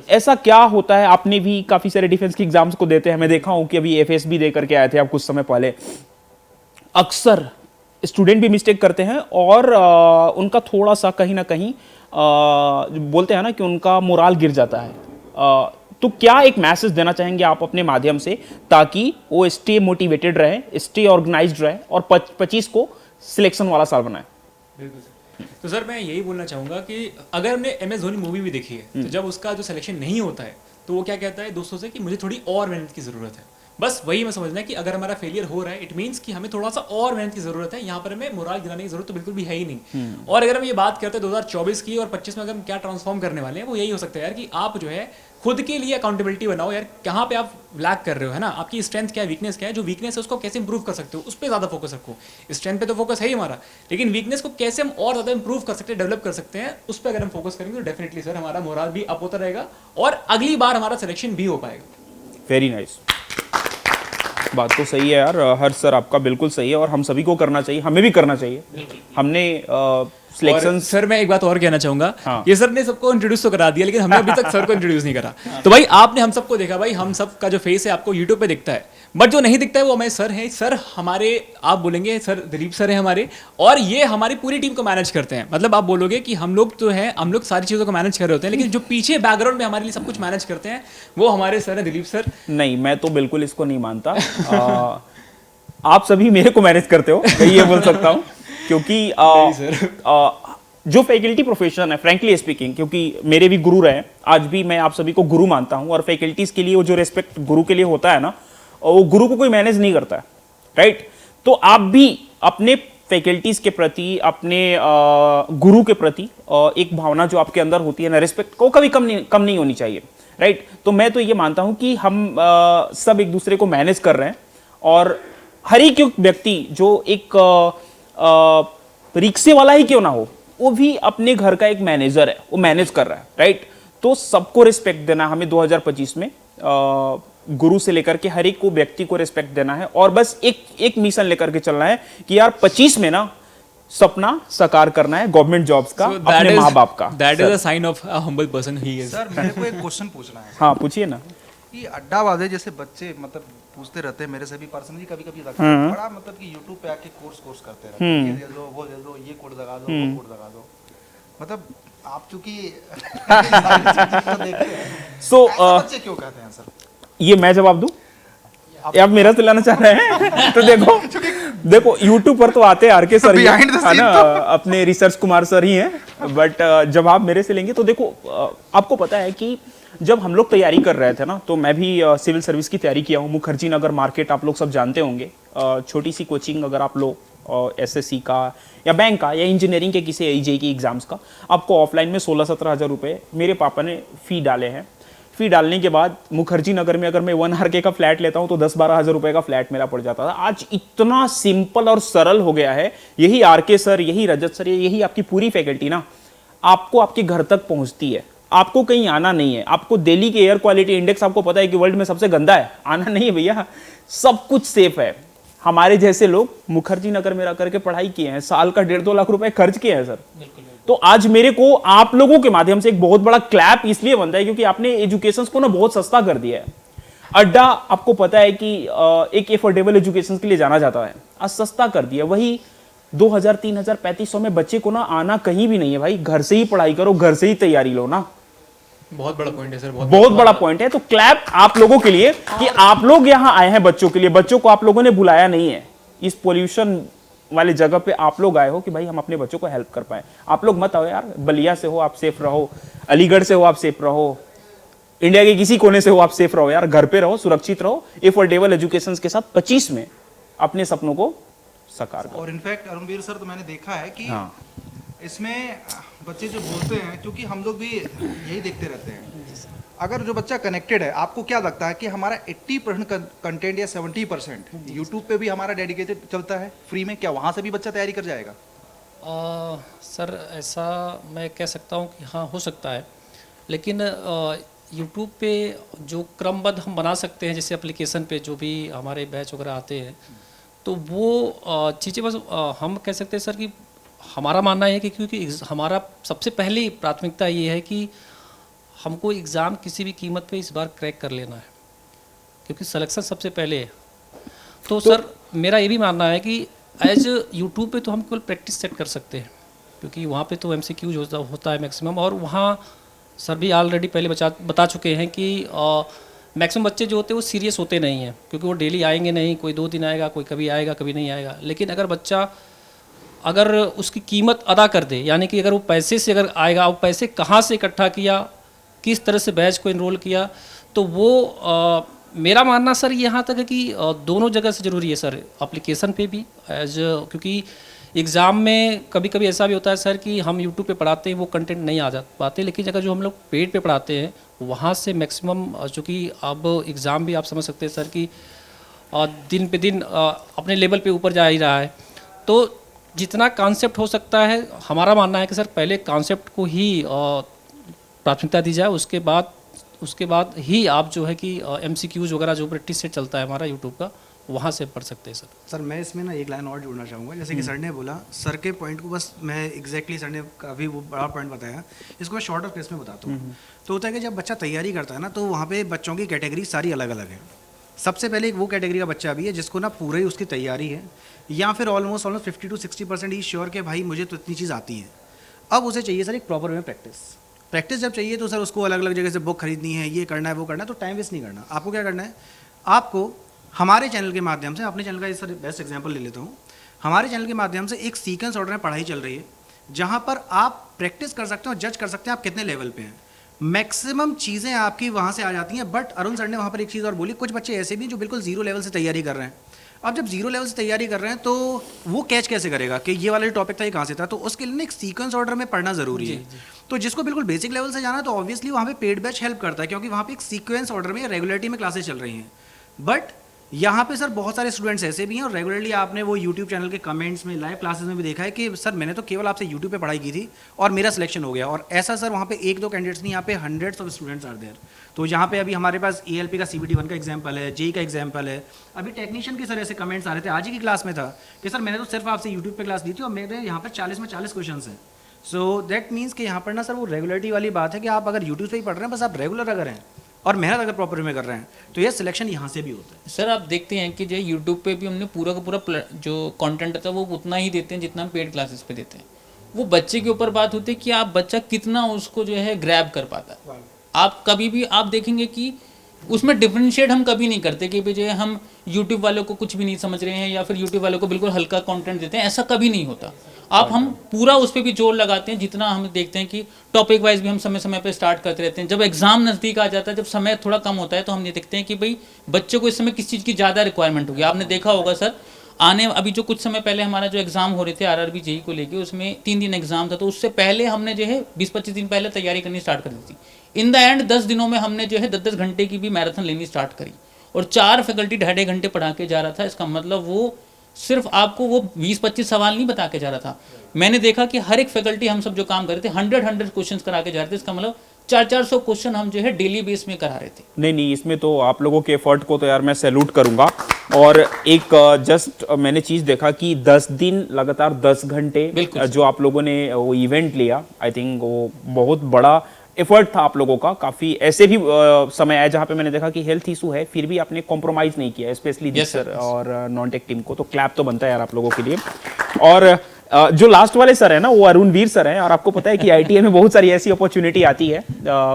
ऐसा क्या होता है। आपने भी काफ़ी सारे डिफेंस के एग्जाम्स को देते हैं, मैं देखा हूं कि अभी FSB दे करके आए थे आप कुछ समय पहले। अक्सर स्टूडेंट भी मिस्टेक करते हैं और उनका थोड़ा सा कहीं ना कहीं बोलते हैं ना कि उनका मोराल गिर जाता है। तो क्या एक मैसेज देना चाहेंगे आप अपने माध्यम से, ताकि वो स्टे मोटिवेटेड रहे, स्टे ऑर्गेनाइज्ड रहे और 25 को सिलेक्शन वाला साल बनाए? बिल्कुल सर। तो सर मैं यही बोलना चाहूँगा कि अगर हमने MS धोनी मूवी भी देखी है, तो जब उसका जो सिलेक्शन नहीं होता है तो वो क्या कहता है दोस्तों से कि मुझे थोड़ी और मेहनत की ज़रूरत है। बस वही मैं समझना है कि अगर हमारा फेलियर हो रहा है इट मीन्स कि हमें थोड़ा सा और मेहनत की ज़रूरत है, यहाँ पर हमें मोराल गिराने की ज़रूरत तो बिल्कुल भी है ही नहीं। और अगर हम ये बात करते हैं 2024 की और 25 में अगर हम क्या ट्रांसफॉर्म करने वाले हैं, वो यही हो सकता है यार कि आप जो है खुद के लिए अकाउंटेबिलिटी बनाओ यार, कहाँ पे आप लैक कर रहे हो, है ना, आपकी स्ट्रेंथ क्या है, वीकनेस क्या है, जो वीकनेस है उसको कैसे इंप्रूव कर सकते हो, उस पर ज़्यादा फोकस रखो। स्ट्रेंथ पे तो फोकस है ही हमारा, लेकिन वीकनेस को कैसे हम और ज़्यादा इंप्रूव कर सकते हैं, डेवलप कर सकते हैं, उस पर अगर हम फोकस करेंगे तो डेफिनेटली सर हमारा मोराल भी अप होता रहेगा और अगली बार हमारा सिलेक्शन भी हो पाएगा। Very nice. बात तो सही है यार, हर सर आपका बिल्कुल सही है, और हम सभी को करना चाहिए, हमें भी करना चाहिए। हमने सिलेक्शन। सर मैं एक बात और कहना चाहूंगा, हाँ। ये सर ने सबको इंट्रोड्यूस तो करा दिया, लेकिन हमने अभी तक सर को इंट्रोड्यूस नहीं करा। तो भाई आपने हम सबको देखा, भाई हम सब का जो फेस है आपको यूट्यूब पे दिखता है, बट जो नहीं दिखता है वो हमारे सर हैं। सर हमारे, आप बोलेंगे सर दिलीप सर हैं हमारे, और ये हमारी पूरी टीम को मैनेज करते हैं। मतलब आप बोलोगे कि हम लोग जो है हम लोग सारी चीज़ों को मैनेज कर रहे होते हैं, लेकिन जो पीछे बैकग्राउंड में हमारे लिए सब कुछ मैनेज करते हैं वो हमारे सर हैं दिलीप सर। नहीं, मैं तो बिल्कुल इसको नहीं मानता। आप सभी मेरे को मैनेज करते हो, मैं ये बोल सकता हूँ, क्योंकि जो फैकल्टी प्रोफेशन है, फ्रैंकली स्पीकिंग, क्योंकि मेरे भी गुरु रहे, आज भी मैं आप सभी को गुरु मानता हूँ, और फैकल्टीज के लिए वो जो रिस्पेक्ट गुरु के लिए होता है ना, वो गुरु को कोई मैनेज नहीं करता है, राइट। तो आप भी अपने फैकल्टीज के प्रति, अपने गुरु के प्रति एक भावना जो आपके अंदर होती है ना, रिस्पेक्ट को कभी कम नहीं होनी चाहिए, राइट। तो मैं तो ये मानता हूँ कि हम सब एक दूसरे को मैनेज कर रहे हैं, और हर एक व्यक्ति जो एक रिक्शे वाला ही क्यों ना हो, वो भी अपने घर का एक मैनेजर है, वो मैनेज कर रहा है, राइट। तो सबको रिस्पेक्ट देना हमें 2025 में, गुरु से लेकर के हर एक को व्यक्ति को रिस्पेक्ट देना है, और बस एक मिशन लेकर के चलना है कि यार 25 में ना सपना साकार करना है गवर्नमेंट जॉब्स का, अपने माँ बाप का। That is a sign of a humble person he is. Sir मेरे को एक क्वेश्चन पूछना है। हाँ पूछिए ना। कि अड्डाबाज है, जैसे बच्चे मतलब पूछते रहते हैं मेरे से भी पर्सनली, कभी कभी लगता है बड़ा मतलब कि यूट्यूब पे आके कोर्स करते रहते हैं, ये दे दो वो दे दो, ये कोड लगा दो वो कोड लगा दो। मतलब आप चूंकि तो देखते हैं, सो ऐसे बच्चे क्यों कहते हैं सर? ये मैं जवाब दूं या आप मेरा दिलाना चाह रहे हैं? तो देखो YouTube पर तो आते हैं आरके सर ही हैं, Behind the है scene ना, तो- अपने रिसर्च कुमार सर ही हैं, बट जवाब मेरे से लेंगे तो देखो आपको पता है कि जब हम लोग तैयारी कर रहे थे ना, तो मैं भी सिविल सर्विस की तैयारी किया हूँ। मुखर्जी नगर मार्केट आप लोग सब जानते होंगे, छोटी सी कोचिंग अगर आप लो SSC का या बैंक का या इंजीनियरिंग के किसी AJ की एग्जाम्स का, आपको ऑफलाइन में 16-17 हज़ार रुपये मेरे पापा ने फ़ी डाले हैं। फ़ी डालने के बाद मुखर्जी नगर में अगर मैं 1 RK का फ्लैट लेता हूं तो 10-12 हज़ार रुपए का फ्लैट मेरा पड़ जाता था। आज इतना सिंपल और सरल हो गया है। यही RK सर, यही रजत सर, यही आपकी पूरी फैकल्टी ना आपको आपके घर तक पहुंचती है। आपको कहीं आना नहीं है। आपको दिल्ली के एयर क्वालिटी इंडेक्स आपको पता है कि वर्ल्ड में सबसे गंदा है, आना नहीं है भैया, सब कुछ सेफ है। हमारे जैसे लोग मुखर्जी नगर में रह करके पढ़ाई किए हैं, साल का 1.5-2 लाख रुपए खर्च किए हैं सर। तो आज मेरे को आप लोगों के माध्यम से एक बहुत बड़ा क्लैप इसलिए बनता है क्योंकि आपने एजुकेशन को ना बहुत सस्ता कर दिया है। अड्डा आपको पता है कि एक एफोर्डेबल एजुकेशन के लिए जाना जाता है, आज सस्ता कर दिया। वही 2000, 3000, 3500 में बच्चे को ना आना कहीं भी नहीं है भाई। घर से ही पढ़ाई करो, घर से ही तैयारी लो ना। बहुत बड़ा पॉइंट है सर, बहुत बड़ा पॉइंट है। तो क्लैप आप लोगों के लिए कि आप लोग यहाँ आए हैं बच्चों के लिए। बच्चों को आप लोगों ने बुलाया नहीं है इस पोल्यूशन वाले जगह पे, आप लोग आए हो कि भाई हम अपने बच्चों को हेल्प कर पाए। आप लोग मत आओ यार, बलिया से हो आप सेफ रहो, अलीगढ़ से हो आप सेफ रहो, इंडिया के किसी कोने से हो आप सेफ रहो यार, घर पे रहो, सुरक्षित रहो, एफोर्डेबल एजुकेशन के साथ 25 में अपने सपनों को साकार करो। और इनफैक्ट अरुणवीर सर, तो मैंने देखा है कि हाँ। इसमें बच्चे जो बोलते हैं, क्योंकि हम लोग भी यही देखते रहते हैं, अगर जो बच्चा कनेक्टेड है, आपको क्या लगता है कि हमारा 80% कंटेंट या 70% यूट्यूब पे भी हमारा डेडिकेटेड चलता है फ्री में, क्या वहाँ से भी बच्चा तैयारी कर जाएगा? सर ऐसा मैं कह सकता हूँ कि हाँ हो सकता है, लेकिन यूट्यूब पे जो क्रमबद्ध हम बना सकते हैं, जैसे एप्लीकेशन पे जो भी हमारे बैच वगैरह आते हैं, तो वो चीज़ें बस हम कह सकते हैं सर कि हमारा मानना है कि क्योंकि हमारा सबसे पहली प्राथमिकता ये है कि हमको एग्ज़ाम किसी भी कीमत पे इस बार क्रैक कर लेना है, क्योंकि सिलेक्शन सबसे पहले है। तो सर मेरा ये भी मानना है कि एज यूट्यूब पे तो हम केवल प्रैक्टिस सेट कर सकते हैं, क्योंकि वहाँ पे तो MCQ होता है मैक्सिमम, और वहाँ सर भी ऑलरेडी पहले बता चुके हैं कि मैक्सिमम बच्चे जो होते हैं वो सीरियस होते नहीं हैं, क्योंकि वो डेली आएंगे नहीं, कोई 2 दिन आएगा, कोई कभी आएगा कभी नहीं आएगा। लेकिन अगर बच्चा अगर उसकी कीमत अदा कर दे, यानी कि अगर वो पैसे से अगर आएगा, वो पैसे कहाँ से इकट्ठा किया, किस तरह से बैच को इनरोल किया, तो वो मेरा मानना सर यहाँ तक है कि दोनों जगह से ज़रूरी है सर, एप्लीकेशन पे भी एज, क्योंकि एग्ज़ाम में कभी कभी ऐसा भी होता है सर कि हम यूट्यूब पे पढ़ाते हैं वो कंटेंट नहीं आ जा पाते, लेकिन अगर जो हम लोग पेड पे पढ़ाते हैं वहाँ से मैक्सिमम, चूँकि अब एग्ज़ाम भी आप समझ सकते हैं सर कि दिन पे दिन अपने लेवल पे ऊपर जा ही रहा है, तो जितना कॉन्सेप्ट हो सकता है, हमारा मानना है कि सर पहले कॉन्सेप्ट को ही प्राथमिकता दी जाए, उसके बाद ही आप जो है कि MCQs वगैरह जो प्रैक्टिस से चलता है हमारा यूट्यूब का, वहाँ से पढ़ सकते हैं सर। सर मैं इसमें ना एक लाइन और जोड़ना चाहूँगा, जैसे कि सर ने बोला, सर के पॉइंट को बस मैं एग्जैक्टली सर ने काफ़ी वो बड़ा पॉइंट बताया, इसको मैं शॉर्ट ऑफ केस में बताता हूँ। तो होता है कि जब बच्चा तैयारी करता है ना, तो वहाँ पे बच्चों की कैटेगरी सारी अलग अलग है। सबसे पहले एक वो कैटेगरी का बच्चा भी है जिसको ना पूरी उसकी तैयारी है, या फिर ऑलमोस्ट 50 to 60% ही श्योर कि भाई मुझे तो इतनी चीज़ आती है। अब उसे चाहिए सर एक प्रॉपर वे प्रैक्टिस जब चाहिए तो सर उसको अलग अलग जगह से बुक खरीदनी है, ये करना है वो करना है, तो टाइम वेस्ट नहीं करना। आपको क्या करना है, आपको हमारे चैनल के माध्यम से, अपने चैनल का सर बेस्ट एग्जांपल ले लेता हूँ, हमारे चैनल के माध्यम से एक सीक्वेंस ऑर्डर में पढ़ाई चल रही है, जहाँ पर आप प्रैक्टिस कर सकते हो और जज कर सकते हैं आप कितने लेवल पे हैं। मैक्सिमम चीज़ें आपकी वहाँ से आ जाती हैं। बट अरुण सर ने वहाँ पर एक चीज़ और बोली, कुछ बच्चे ऐसे भी जो बिल्कुल जीरो लेवल से तैयारी कर रहे हैं। अब जब जीरो लेवल से तैयारी कर रहे हैं तो वो कैच कैसे करेगा कि ये वाला जो टॉपिक था ये कहाँ से था, तो उसके लिए एक सीक्वेंस ऑर्डर में पढ़ना ज़रूरी है। तो जिसको बिल्कुल बेसिक लेवल से जाना है तो ऑब्वियसली वहाँ पे पेड बैच हेल्प करता है, क्योंकि वहाँ पे एक सीक्वेंस ऑर्डर में रेगुलरिटी में क्लासेस चल रही हैं। बट यहाँ पे सर बहुत सारे स्टूडेंट्स ऐसे भी हैं, और रेगुलरली आपने वो यूट्यूब चैनल के कमेंट्स में, लाइव क्लासेस में भी देखा है कि सर मैंने तो केवल आपसे यूट्यूब पे पढ़ाई की थी और मेरा सिलेक्शन हो गया। और ऐसा सर वहाँ पे 1-2 कैंडिडेट्स नहीं, यहाँ पे hundreds of students are there. तो यहाँ पे अभी हमारे पास ALP का CBT 1 का एग्जाम्पल है, JEE का एग्जाम्पल है। अभी टेक्नीशियन के सर ऐसे कमेंट्स आ रहे थे, आज ही की क्लास में था कि सर मैंने तो सिर्फ आपसे यूट्यूब पे क्लास दी थी और मेरे यहाँ पर 40 में 40 क्वेश्चन हैं। सो दैट मीन्स कि यहाँ पर ना सर वो रेगुलरिटी वाली बात है कि आप अगर यूट्यूब पे ही पढ़ रहे हैं, बस आप रेगुलर अगर हैं और मेहनत अगर प्रॉपर में कर रहे हैं, तो ये सिलेक्शन यहाँ से भी होता है। सर आप देखते हैं कि जो यूट्यूब पे भी हमने पूरा का पूरा जो कंटेंट था वो उतना ही देते हैं जितना हम पेड क्लासेस पे देते हैं। वो बच्चे के ऊपर बात होती है कि आप बच्चा कितना उसको जो है ग्रैब कर पाता है। आप कभी भी आप देखेंगे कि उसमें डिफरेंशिएट हम कभी नहीं करते कि भाई जो है हम यूट्यूब वालों को कुछ भी नहीं समझ रहे हैं या फिर यूट्यूब वालों को बिल्कुल हल्का कंटेंट देते हैं, ऐसा कभी नहीं होता। हम पूरा उस पर भी जोर लगाते हैं, जितना हम देखते हैं कि टॉपिक वाइज भी हम समय समय पे स्टार्ट करते रहते हैं। जब एग्जाम नज़दीक आ जाता है, जब समय थोड़ा कम होता है, तो हम ये देखते हैं कि भाई बच्चों को इस समय किस चीज़ की ज़्यादा रिक्वायरमेंट होगी। आपने देखा होगा सर, अभी जो कुछ समय पहले हमारा जो एग्जाम हो रहे थे आरआरबी जेईई को लेके, उसमें 3 दिन एग्जाम था, तो उससे पहले हमने जो है 20-25 दिन पहले तैयारी करनी स्टार्ट कर दी थी। इन द एंड 10 दिनों में हमने जो है 10-10 घंटे की भी मैराथन लेनी स्टार्ट करी और 4 फैकल्टी 2.5 घंटे पढ़ा के जा रहा था। इसका मतलब वो सिर्फ आपको वो 20-25 सवाल नहीं बता के जा रहा था। मैंने देखा कि हर एक फैकल्टी हम सब जो काम कर रहे थे 100 क्वेश्चन करा के जा रहे थे। इसका मतलब 400 क्वेश्चन हम जो है डेली बेस में करा रहे थे। नहीं, इसमें तो आप लोगों के एफर्ट को तो यार मैं सैल्यूट करूंगा। और एक जस्ट मैंने चीज़ देखा कि 10 दिन लगातार 10 घंटे जो आप लोगों ने वो इवेंट लिया, आई थिंक वो बहुत बड़ा एफर्ट था आप लोगों का। काफ़ी ऐसे भी समय आया जहाँ पे मैंने देखा कि हेल्थ इशू है, फिर भी आपने कॉम्प्रोमाइज़ नहीं किया, स्पेशली दी सर और नॉन टेक टीम को तो क्लैप तो बनता है यार आप लोगों के लिए। और जो लास्ट वाले सर है ना, वो अरुण वीर सर हैं, और आपको पता है कि आईटीआई में बहुत सारी ऐसी अपॉर्चुनिटी आती है,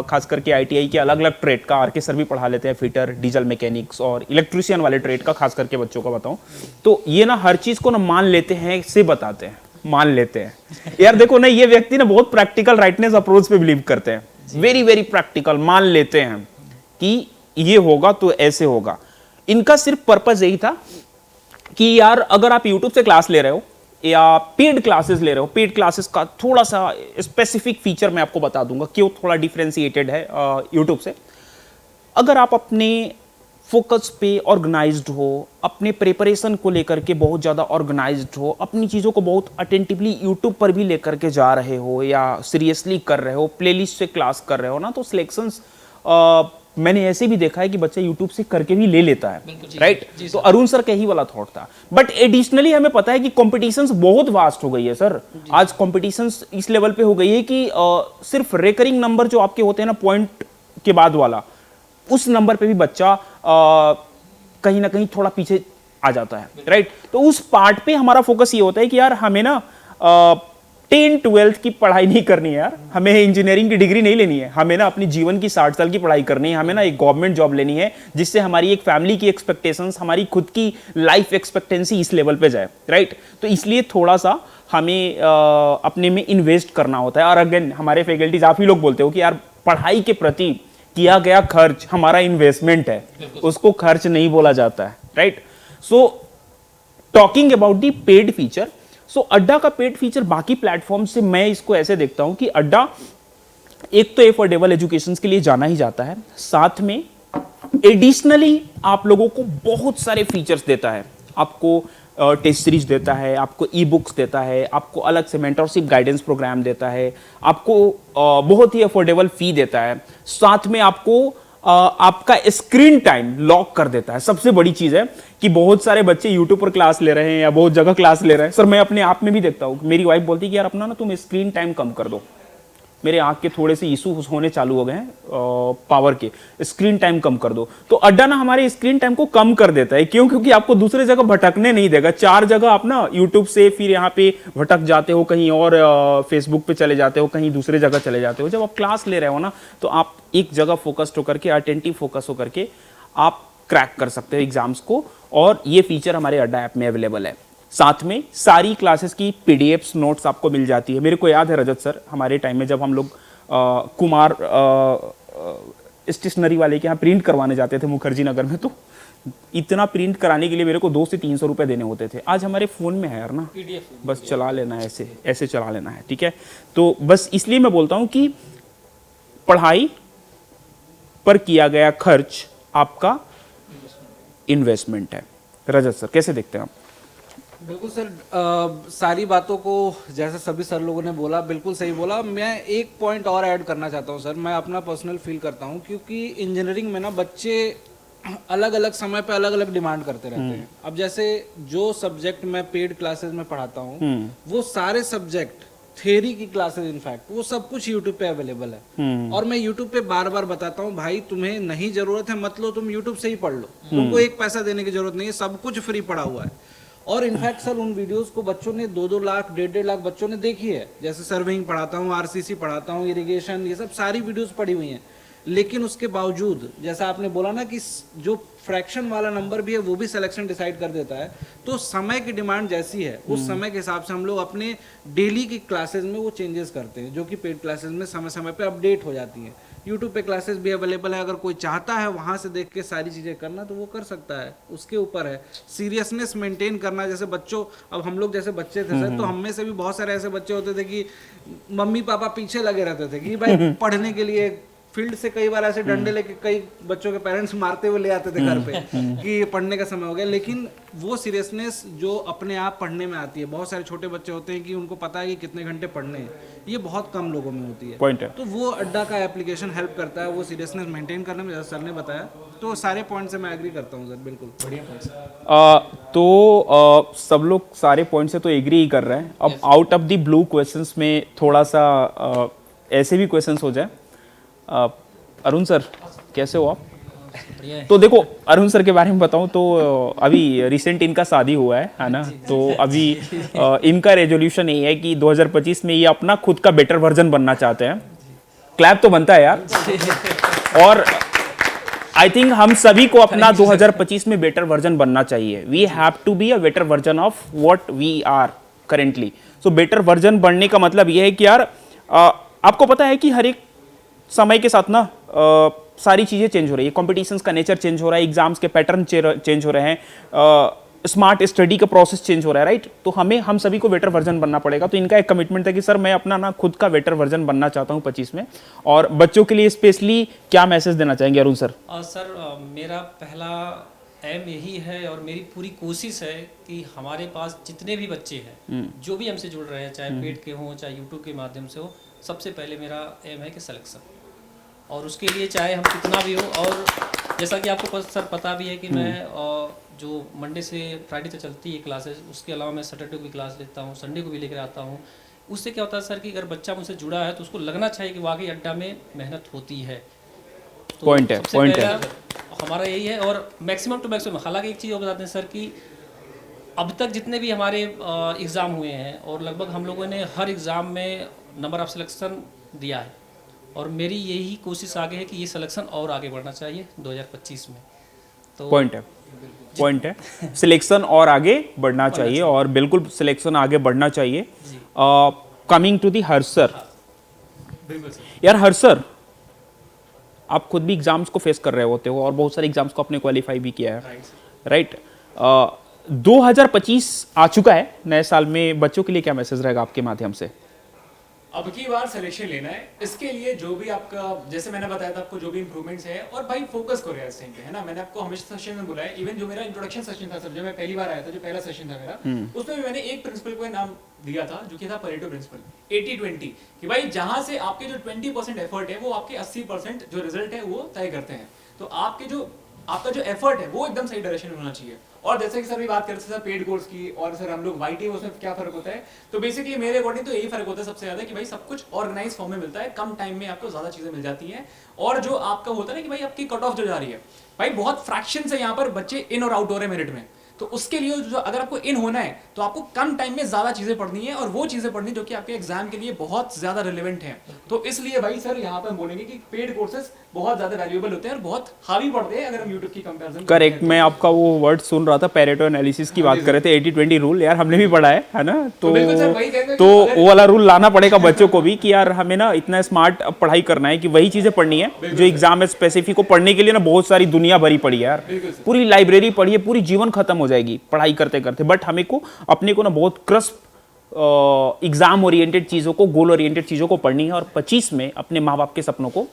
खास करके आईटीआई के अलग अलग ट्रेड का आरके सर भी पढ़ा लेते हैं, फिटर, डीजल मैकेनिक्स और इलेक्ट्रिशियन वाले ट्रेड का, खास करके बच्चों का बताऊं तो ये ना हर चीज़ को ना मान लेते हैं से बताते हैं, मान लेते हैं यार। देखो ना, ये व्यक्ति ना बहुत प्रैक्टिकल राइटनेस अप्रोच पे बिलीव करते हैं, वेरी वेरी प्रैक्टिकल, मान लेते हैं कि ये होगा तो ऐसे होगा। इनका सिर्फ पर्पस यही था कि यार अगर आप यूट्यूब से क्लास ले रहे हो या पेड क्लासेस ले रहे हो, पेड क्लासेस का थोड़ा सा स्पेसिफिक फीचर मैं आपको बता दूंगा क्यों थोड़ा डिफरेंशिएटेड है यूट्यूब से। अगर आप अपने फोकस पे ऑर्गेनाइज्ड हो, अपने प्रिपरेशन को लेकर के बहुत ज़्यादा ऑर्गेनाइज्ड हो, अपनी चीज़ों को बहुत अटेंटिवली यूट्यूब पर भी लेकर के जा रहे हो या सीरियसली कर रहे हो, प्लेलिस्ट से क्लास कर रहे हो ना, तो सिलेक्शंस मैंने ऐसे भी देखा है कि बच्चा यूट्यूब से करके भी ले लेता है, राइट। तो अरुण सर का ही वाला थॉट था। बट एडिशनली हमें पता है कि कॉम्पिटिशन्स बहुत वास्ट हो गई है सर। आज कॉम्पिटिशन्स इस लेवल पे हो गई है कि सिर्फ रेकरिंग नंबर जो आपके होते हैं ना पॉइंट के बाद वाला, उस नंबर पे भी बच्चा कहीं ना कहीं थोड़ा पीछे आ जाता है, राइट। तो उस पार्ट पे हमारा फोकस ये होता है कि यार हमें ना 10-12 की पढ़ाई नहीं करनी है यार, हमें इंजीनियरिंग की डिग्री नहीं लेनी है, हमें ना अपनी जीवन की 60 साल की पढ़ाई करनी है, हमें ना एक गवर्नमेंट जॉब लेनी है जिससे हमारी एक फैमिली की एक्सपेक्टेशंस, हमारी खुद की लाइफ एक्सपेक्टेंसी इस लेवल पे जाए, राइट। तो इसलिए थोड़ा सा हमें अपने में इन्वेस्ट करना होता है। और अगेन हमारे फैकल्टीज आप ही लोग बोलते हो कि यार पढ़ाई के प्रति किया गया खर्च हमारा इन्वेस्टमेंट है, उसको खर्च नहीं बोला जाता है, right. So talking about the paid feature, so Adda का पेड फीचर बाकी प्लेटफॉर्म से मैं इसको ऐसे देखता हूं कि अड्डा एक तो एफोर्डेबल एजुकेशन के लिए जाना ही जाता है, साथ में एडिशनली आप लोगों को बहुत सारे फीचर्स देता है। आपको टेस्ट सीरीज देता है, आपको ई बुक्स देता है, आपको अलग से मेंटरशिप गाइडेंस प्रोग्राम देता है, आपको बहुत ही अफोर्डेबल फी देता है, साथ में आपको आपका स्क्रीन टाइम लॉक कर देता है। सबसे बड़ी चीज है कि बहुत सारे बच्चे यूट्यूब पर क्लास ले रहे हैं या बहुत जगह क्लास ले रहे हैं, सर मैं अपने आप में भी देखता हूँ, मेरी वाइफ बोलती है कि यार अपना ना तुम स्क्रीन टाइम कम कर दो, मेरे आंख के थोड़े से इशू होने चालू हो गए हैं पावर के, स्क्रीन टाइम कम कर दो। तो अड्डा ना हमारे स्क्रीन टाइम को कम कर देता है। क्यों? क्योंकि आपको दूसरे जगह भटकने नहीं देगा। 4 जगह आप ना यूट्यूब से फिर यहाँ पे भटक जाते हो, कहीं और फेसबुक पे चले जाते हो, कहीं दूसरे जगह चले जाते हो। जब आप क्लास ले रहे हो ना तो आप एक जगह फोकस्ड होकर के, अटेंटिव फोकस होकर के आप क्रैक कर सकते हो एग्जाम्स को, और ये फीचर हमारे अड्डा ऐप में अवेलेबल है। साथ में सारी क्लासेस की पीडीएफ्स नोट्स आपको मिल जाती है। मेरे को याद है रजत सर, हमारे टाइम में जब हम लोग कुमार स्टेशनरी वाले के यहाँ प्रिंट करवाने जाते थे मुखर्जी नगर में, तो इतना प्रिंट कराने के लिए मेरे को 200 से 300 रुपए देने होते थे। आज हमारे फ़ोन में है यार ना, बस चला लेना है, ऐसे ऐसे चला लेना है, ठीक है। तो बस इसलिए मैं बोलता हूँ कि पढ़ाई पर किया गया खर्च आपका इन्वेस्टमेंट है। रजत सर कैसे देखते हैं आप? बिल्कुल सर, सारी बातों को जैसे सभी सर लोगों ने बोला बिल्कुल सही बोला। मैं एक पॉइंट और ऐड करना चाहता हूँ सर। मैं अपना पर्सनल फील करता हूँ क्योंकि इंजीनियरिंग में ना बच्चे अलग अलग समय पे अलग अलग डिमांड करते रहते हैं। अब जैसे जो सब्जेक्ट मैं पेड क्लासेस में पढ़ाता हूँ वो सारे सब्जेक्ट, थ्योरी की क्लासेस इनफैक्ट वो सब कुछ यूट्यूब पे अवेलेबल है। और मैं यूट्यूब पे बार बार बताता हूँ भाई तुम्हें नहीं जरूरत है मत लो, तुम यूट्यूब से ही पढ़ लो, तुमको एक पैसा देने की जरूरत नहीं है, सब कुछ फ्री पड़ा हुआ है। और इनफैक्ट सर उन वीडियोस को बच्चों ने 2-2 लाख 1.5 लाख बच्चों ने देखी है। जैसे सर्वेइंग पढ़ाता हूँ, आरसीसी पढ़ाता हूँ, इरिगेशन, ये सब सारी वीडियोस पढ़ी हुई हैं। लेकिन उसके बावजूद जैसा आपने बोला ना कि जो फ्रैक्शन वाला नंबर भी है वो भी सिलेक्शन डिसाइड कर देता है। तो समय की डिमांड जैसी है उस समय के हिसाब से हम लोग अपने डेली की क्लासेस में वो चेंजेस करते हैं, जो कि पेड क्लासेस में समय समय पे अपडेट हो जाती हैं। यूट्यूब पे क्लासेस भी अवेलेबल है, अगर कोई चाहता है वहाँ से देख के सारी चीज़ें करना तो वो कर सकता है, उसके ऊपर है। सीरियसनेस मेंटेन करना, जैसे बच्चों, अब हम लोग जैसे बच्चे थे सर, तो हम में से भी बहुत सारे ऐसे बच्चे होते थे कि मम्मी पापा पीछे लगे रहते थे कि भाई पढ़ने के लिए फील्ड से कई बार ऐसे डंडे लेके कई बच्चों के पेरेंट्स मारते हुए ले आते थे घर पे कि ये पढ़ने का समय हो गया। लेकिन वो सीरियसनेस जो अपने आप पढ़ने में आती है, बहुत सारे छोटे बच्चे होते हैं कि उनको पता है कि कितने घंटे पढ़ने हैं, ये बहुत कम लोगों में होती है। पॉइंट है। तो वो अड्डा का एप्लीकेशन हेल्प करता है वो सीरियसनेस मेंटेन करने में, जैसा सर ने बताया। तो सारे पॉइंट से मैं एग्री करता हूँ सर, बिल्कुल बढ़िया तो सब लोग सारे पॉइंट से तो एग्री ही कर रहे हैं। अब out of the blue questions में थोड़ा सा ऐसे भी क्वेश्चंस हो जाए। अरुण सर कैसे हो आप? बढ़िया है। तो देखो अरुण सर के बारे में बताऊं तो अभी रिसेंट इनका शादी हुआ है ना, तो अभी इनका रेजोल्यूशन यही है कि 2025 में ये अपना खुद का बेटर वर्जन बनना चाहते हैं। क्लैप तो बनता है यार। और आई थिंक हम सभी को अपना 2025 में बेटर वर्जन बनना चाहिए। We have to be a better version of what we are currently. So better version बनने का मतलब ये है कि यार आपको पता है कि हर एक समय के साथ ना सारी चीज़ें चेंज हो रही है। कॉम्पिटिशन्स का नेचर चेंज हो रहा है, एग्जाम्स के पैटर्न चेंज हो रहे हैं, स्मार्ट स्टडी का प्रोसेस चेंज हो रहा है, राइट? तो हम सभी को बेटर वर्जन बनना पड़ेगा। तो इनका एक कमिटमेंट है कि सर मैं अपना ना खुद का बेटर वर्जन बनना चाहता हूँ 25 में। और बच्चों के लिए स्पेशली क्या मैसेज देना चाहेंगे अरुण सर? सर मेरा पहला एम यही है और मेरी पूरी कोशिश है कि हमारे पास जितने भी बच्चे हैं जो भी हमसे जुड़ रहे हैं, चाहे पेड के हों चाहे यूट्यूब के माध्यम से हो, सबसे पहले मेरा एम है कि सिलेक्शन, और उसके लिए चाहे हम कितना भी हो। और जैसा कि आपको सर पता भी है कि मैं जो मंडे से फ्राइडे तक चलती है क्लासेस, उसके अलावा मैं सैटरडे को भी क्लास लेता हूँ, संडे को भी लेकर आता हूँ। उससे क्या होता है सर कि अगर बच्चा मुझसे जुड़ा है तो उसको लगना चाहिए कि वाकई अड्डा में मेहनत होती है। तो पॉइंट है, सबसे पॉइंट पहला है। हमारा यही है। और मैक्सिमम टू मैक्सिमम, हालांकि एक चीज़ और बताते हैं सर कि अब तक जितने भी हमारे एग्ज़ाम हुए हैं और लगभग हम लोगों ने हर एग्ज़ाम में नंबर ऑफ सिलेक्शन दिया है, और मेरी यही कोशिश आगे है कि ये सिलेक्शन और आगे बढ़ना चाहिए 2025 में। तो पॉइंट है, पॉइंट है। सिलेक्शन और आगे बढ़ना चाहिए, और बिल्कुल सिलेक्शन आगे बढ़ना चाहिए। Coming to the Harsh sir, यार हर्ष सर आप खुद भी एग्जाम्स को फेस कर रहे होते हो और बहुत सारे एग्जाम्स को आपने क्वालिफाई भी किया है, राइट? 2025 आ चुका है, नए साल में बच्चों के लिए क्या मैसेज रहेगा आपके माध्यम से? अब की बार सिलेक्शन लेना है, इसके लिए जो भी आपका, जैसे मैंने बताया था आपको, जो भी इंप्रूवमेंट्स है, और भाई फोकस करो यार इस टाइम पे, है ना। मैंने आपको हमेशा सेशन में बोला है, इवन जो मेरा इंट्रोडक्शन सेशन था सर, जब मैं पहली बार आया था, जो पहला सेशन था मेरा, उसमें भी मैंने एक प्रिंसिपल को नाम दिया था जो कि था परेटो प्रिंसिपल 80-20, कि भाई जहां से आपके जो 20% एफर्ट है वो आपके 80% जो रिजल्ट है वो तय करते हैं। तो आपका जो एफर्ट है वो एकदम सही डायरेक्शन में होना चाहिए। और जैसे कि सर भी बात करते हैं सर पेड कोर्स की, और सर हम लोग वाईटी उसमें क्या फर्क होता है, तो बेसिकली मेरे अकॉर्डिंग तो यही फर्क होता है सबसे ज्यादा कि भाई सब कुछ ऑर्गेनाइज फॉर्म में मिलता है, कम टाइम में आपको ज्यादा चीजें मिल जाती हैं। और जो आपका होता है ना कि भाई आपकी कट ऑफ जो जा रही है, भाई बहुत फ्रैक्शन से यहाँ पर बच्चे इन और आउट हो रहे हैं मेरिट में, तो उसके लिए जो अगर आपको इन होना है तो आपको कम टाइम में ज्यादा चीजें पढ़नी है, और वो चीजें पढ़नी जो कि आपके एग्जाम के लिए बहुत ज्यादा रिलेवेंट है। तो इसलिए भाई सर यहाँ पर बोलेंगे कि पेड कोर्सेज बहुत ज्यादा वैल्यूएबल होते हैं और बहुत हावी पड़ते हैं अगर हम यूट्यूब की कंपैरिजन। करेक्ट, मैं आपका वो वर्ड सुन रहा था, पेरेटो एनालिसिस की बात कर रहे थे, 80-20 रूल, यार हमने भी पढ़ा है ना। तो वो वाला रूल लाना पड़ेगा बच्चों को भी कि यार हमें ना इतना स्मार्ट पढ़ाई करना है कि वही चीजें पढ़नी है जो एग्जाम में स्पेसिफिक को पढ़ने के लिए ना बहुत सारी दुनिया भरी पड़ी है यार, पूरी लाइब्रेरी पढ़ी है, पूरी जीवन खत्म हो जाएगी पढ़ाई करते करते। बट हमें को अपने को ना बहुत क्रस्प एग्जाम ओरिएंटेड चीजों को, गोल ओरिएंटेड चीजों को पढ़नी है, और 25 में अपने माँ बाप के सपनों को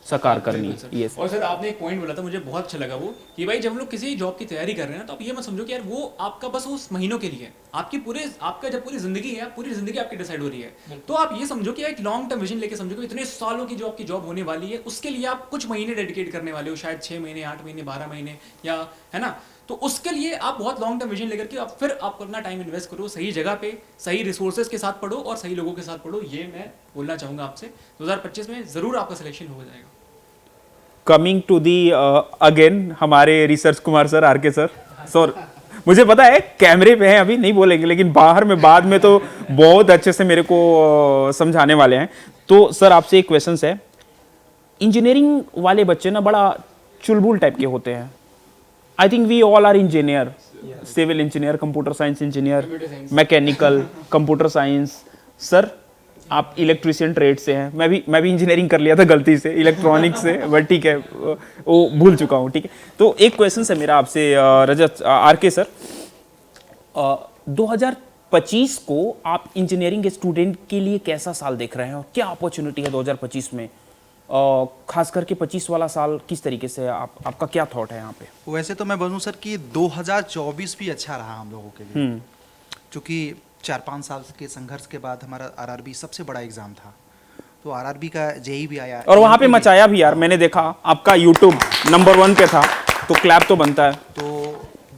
साकार करनी है। यस। और सर आपने एक पॉइंट बोला था, मुझे बहुत अच्छा लगा वो, कि भाई जब हम लोग किसी जॉब की तैयारी कर रहे हैं तो आप ये मत समझो कि यार वो आपका बस उस महीनों के लिए, आपका जब पूरी जिंदगी है, पूरी जिंदगी आपकी डिसाइड हो रही है, तो आप ये समझो कि एक लॉन्ग टर्म विजन लेके समझो कि इतने सालों की जो आपकी जॉब होने वाली है उसके लिए आप कुछ महीने डेडिकेट करने वाले हो, शायद 6 महीने, 8 महीने, 12 महीने, या है ना। तो उसके लिए आप बहुत लॉन्ग टर्म विजन लेकर के आप फिर आप अपना टाइम इन्वेस्ट करो, सही जगह पे सही रिसोर्सेज के साथ पढ़ो और सही लोगों के साथ पढ़ो। ये मैं बोलना चाहूंगा आपसे। 2025 में जरूर आपका सिलेक्शन हो जाएगा। कमिंग टू दी अगेन हमारे रिसर्च कुमार सर, आर के सर, मुझे पता है कैमरे पे हैं, अभी नहीं बोलेंगे, लेकिन बाहर में बाद में तो बहुत अच्छे से मेरे को समझाने वाले हैं। तो सर आपसे एक क्वेश्चन है, इंजीनियरिंग वाले बच्चे ना बड़ा चुलबुल टाइप के होते हैं। I think we all are engineer, civil engineer, computer science engineer, mechanical, computer science. Sir आप इलेक्ट्रिशियन ट्रेड से हैं, मैं भी इंजीनियरिंग कर लिया था गलती से, इलेक्ट्रॉनिक्स से, बट ठीक है वो भूल चुका हूँ, ठीक है। तो एक क्वेश्चन है मेरा आपसे रजत आर के सर, 2025 को आप इंजीनियरिंग स्टूडेंट के लिए कैसा साल देख रहे हैं और क्या अपॉर्चुनिटी है 2025 में, खास करके 25 वाला साल किस तरीके से आपका क्या थॉट है यहाँ पे? वैसे तो मैं बोलूँ सर कि 2024 भी अच्छा रहा हम लोगों के लिए, क्योंकि 4-5 साल के संघर्ष के बाद हमारा आरआरबी सबसे बड़ा एग्जाम था। तो आरआरबी का जेई भी आया और वहाँ पे मचाया भी यार, मैंने देखा आपका यूट्यूब नंबर 1 पे था, तो क्लैप तो बनता है। तो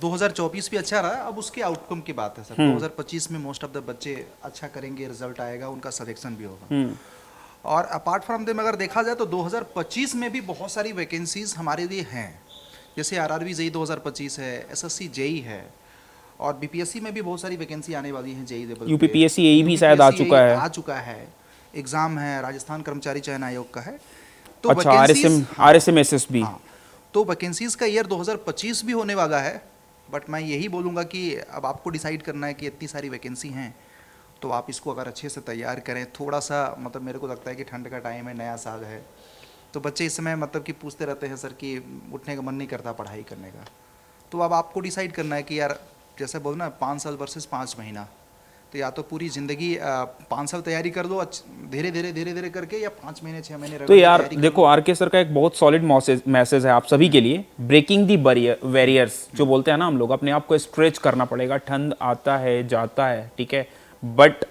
2024 भी अच्छा रहा। अब उसके आउटकम की बात है सर। 2025 में मोस्ट ऑफ द बच्चे अच्छा करेंगे, रिजल्ट आएगा, उनका सिलेक्शन भी होगा। और अपार्ट फ्रॉम देम अगर देखा जाए तो 2025 में भी बहुत सारी वैकेंसीज हमारे लिए हैं, जैसे आरआरबी जेई 2025 है, एसएससी जेई है, और बीपीएससी में भी बहुत सारी वैकेंसी आने वाली हैं जेई लेवल पे। यूपीपीएससी यही भी शायद आ चुका है, एग्जाम है, राजस्थान कर्मचारी चयन आयोग का है। तो अच्छा, आरएसएम एसएसबी। हाँ, तो वैकेंसीज का ईयर 2025 भी होने वाला है। बट मैं यही बोलूँगा कि अब आपको डिसाइड करना है कि इतनी सारी वैकेंसी हैं, तो आप इसको अगर अच्छे से तैयार करें। थोड़ा सा मतलब मेरे को लगता है कि ठंड का टाइम है, नया साल है, तो बच्चे इस समय मतलब कि पूछते रहते हैं सर कि उठने का मन नहीं करता पढ़ाई करने का। तो अब आपको डिसाइड करना है कि यार जैसे बोलो ना 5 साल वर्सेस 5 महीना, तो या तो पूरी ज़िंदगी 5 साल तैयारी कर दो धीरे धीरे करके, या 5 महीने 6 महीने। तो यार देखो आर के सर का एक बहुत सॉलिड मैसेज है आप सभी के लिए, ब्रेकिंग दी बैरियर्स जो बोलते हैं ना हम लोग, अपने आप को स्ट्रेच करना पड़ेगा। ठंड आता है जाता है, ठीक है, बट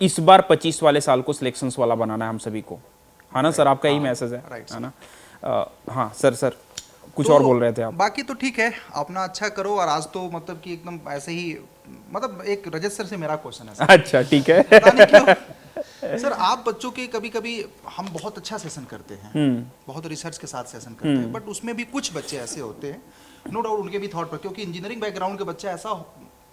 इस बार 25 वाले साल को सिलेक्शंस वाला बनाना है हम सभी को, है ना सर? आपका यही मैसेज है ना? हाँ सर कुछ तो और बोल रहे थे आप। बाकी तो ठीक है, अपना अच्छा करो। और आज तो मतलब कि एकदम ऐसे ही, मतलब एक रजत सर से मेरा क्वेश्चन है सर। अच्छा ठीक है। पता नहीं क्यों सर, आप बच्चों के कभी कभी हम बहुत अच्छा सेशन करते हैं, बहुत रिसर्च के साथ सेशन करते हैं, बट उसमें भी कुछ बच्चे ऐसे होते हैं, नो डाउट उनके भी थॉट पर, क्योंकि इंजीनियरिंग बैकग्राउंड के बच्चे ऐसा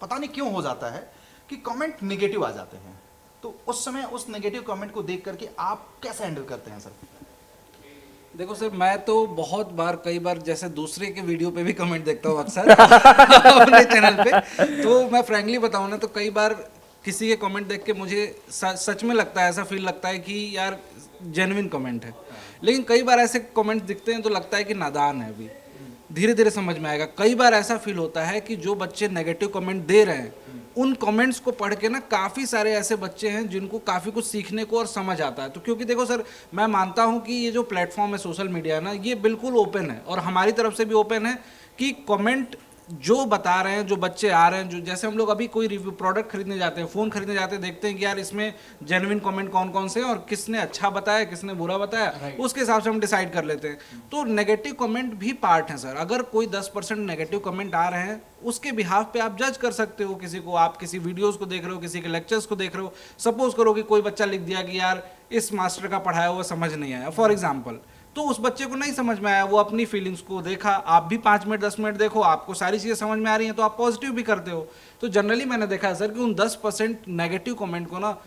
पता नहीं क्यों हो जाता है कि कमेंट नेगेटिव आ जाते हैं। तो उस समय उस नेगेटिव कमेंट को देख करके आप कैसे हैंडल करते हैं सर? देखो सर, मैं तो बहुत बार, कई बार जैसे दूसरे के वीडियो पे भी कमेंट देखता हूँ अक्सर अपने चैनल पे। तो मैं फ्रैंकली बताऊँ ना, तो कई बार किसी के कमेंट देख के मुझे सच में लगता है, ऐसा फील लगता है कि यार जेन्युइन कमेंट है। लेकिन कई बार ऐसे कमेंट दिखते हैं तो लगता है कि नादान है, अभी धीरे धीरे समझ में आएगा। कई बार ऐसा फील होता है कि जो बच्चे नेगेटिव कमेंट दे रहे हैं, उन कमेंट्स को पढ़ के ना काफ़ी सारे ऐसे बच्चे हैं जिनको काफ़ी कुछ सीखने को और समझ आता है। तो क्योंकि देखो सर, मैं मानता हूं कि ये जो प्लेटफॉर्म है सोशल मीडिया ना, ये बिल्कुल ओपन है, और हमारी तरफ से भी ओपन है कि कमेंट जो बता रहे हैं, जो बच्चे आ रहे हैं, जो जैसे हम लोग अभी कोई रिव्यू प्रोडक्ट खरीदने जाते हैं, फ़ोन खरीदने जाते हैं, देखते हैं कि यार इसमें जेन्युइन कमेंट कौन कौन से हैं और किसने अच्छा बताया, किसने बुरा बताया, उसके हिसाब से हम डिसाइड कर लेते हैं। तो नेगेटिव कमेंट भी पार्ट है सर। अगर कोई 10% नेगेटिव कमेंट आ रहे हैं, उसके बिहाफ पे आप जज कर सकते हो किसी को। आप किसी वीडियोज़ को देख रहे हो, किसी के लेक्चर्स को देख रहे हो, सपोज करो कि कोई बच्चा लिख दिया कि यार इस मास्टर का पढ़ाया हुआ समझ नहीं आया, फॉर एग्जाम्पल, तो उस बच्चे को नहीं समझ में आया, वो अपनी फीलिंग्स को देखा, आप भी 5 मिनट 10 मिनट देखो, आपको सारी चीज़ें समझ में आ रही हैं, तो आप पॉजिटिव भी करते हो। तो जनरली मैंने देखा है सर कि उन 10% नेगेटिव कमेंट को ना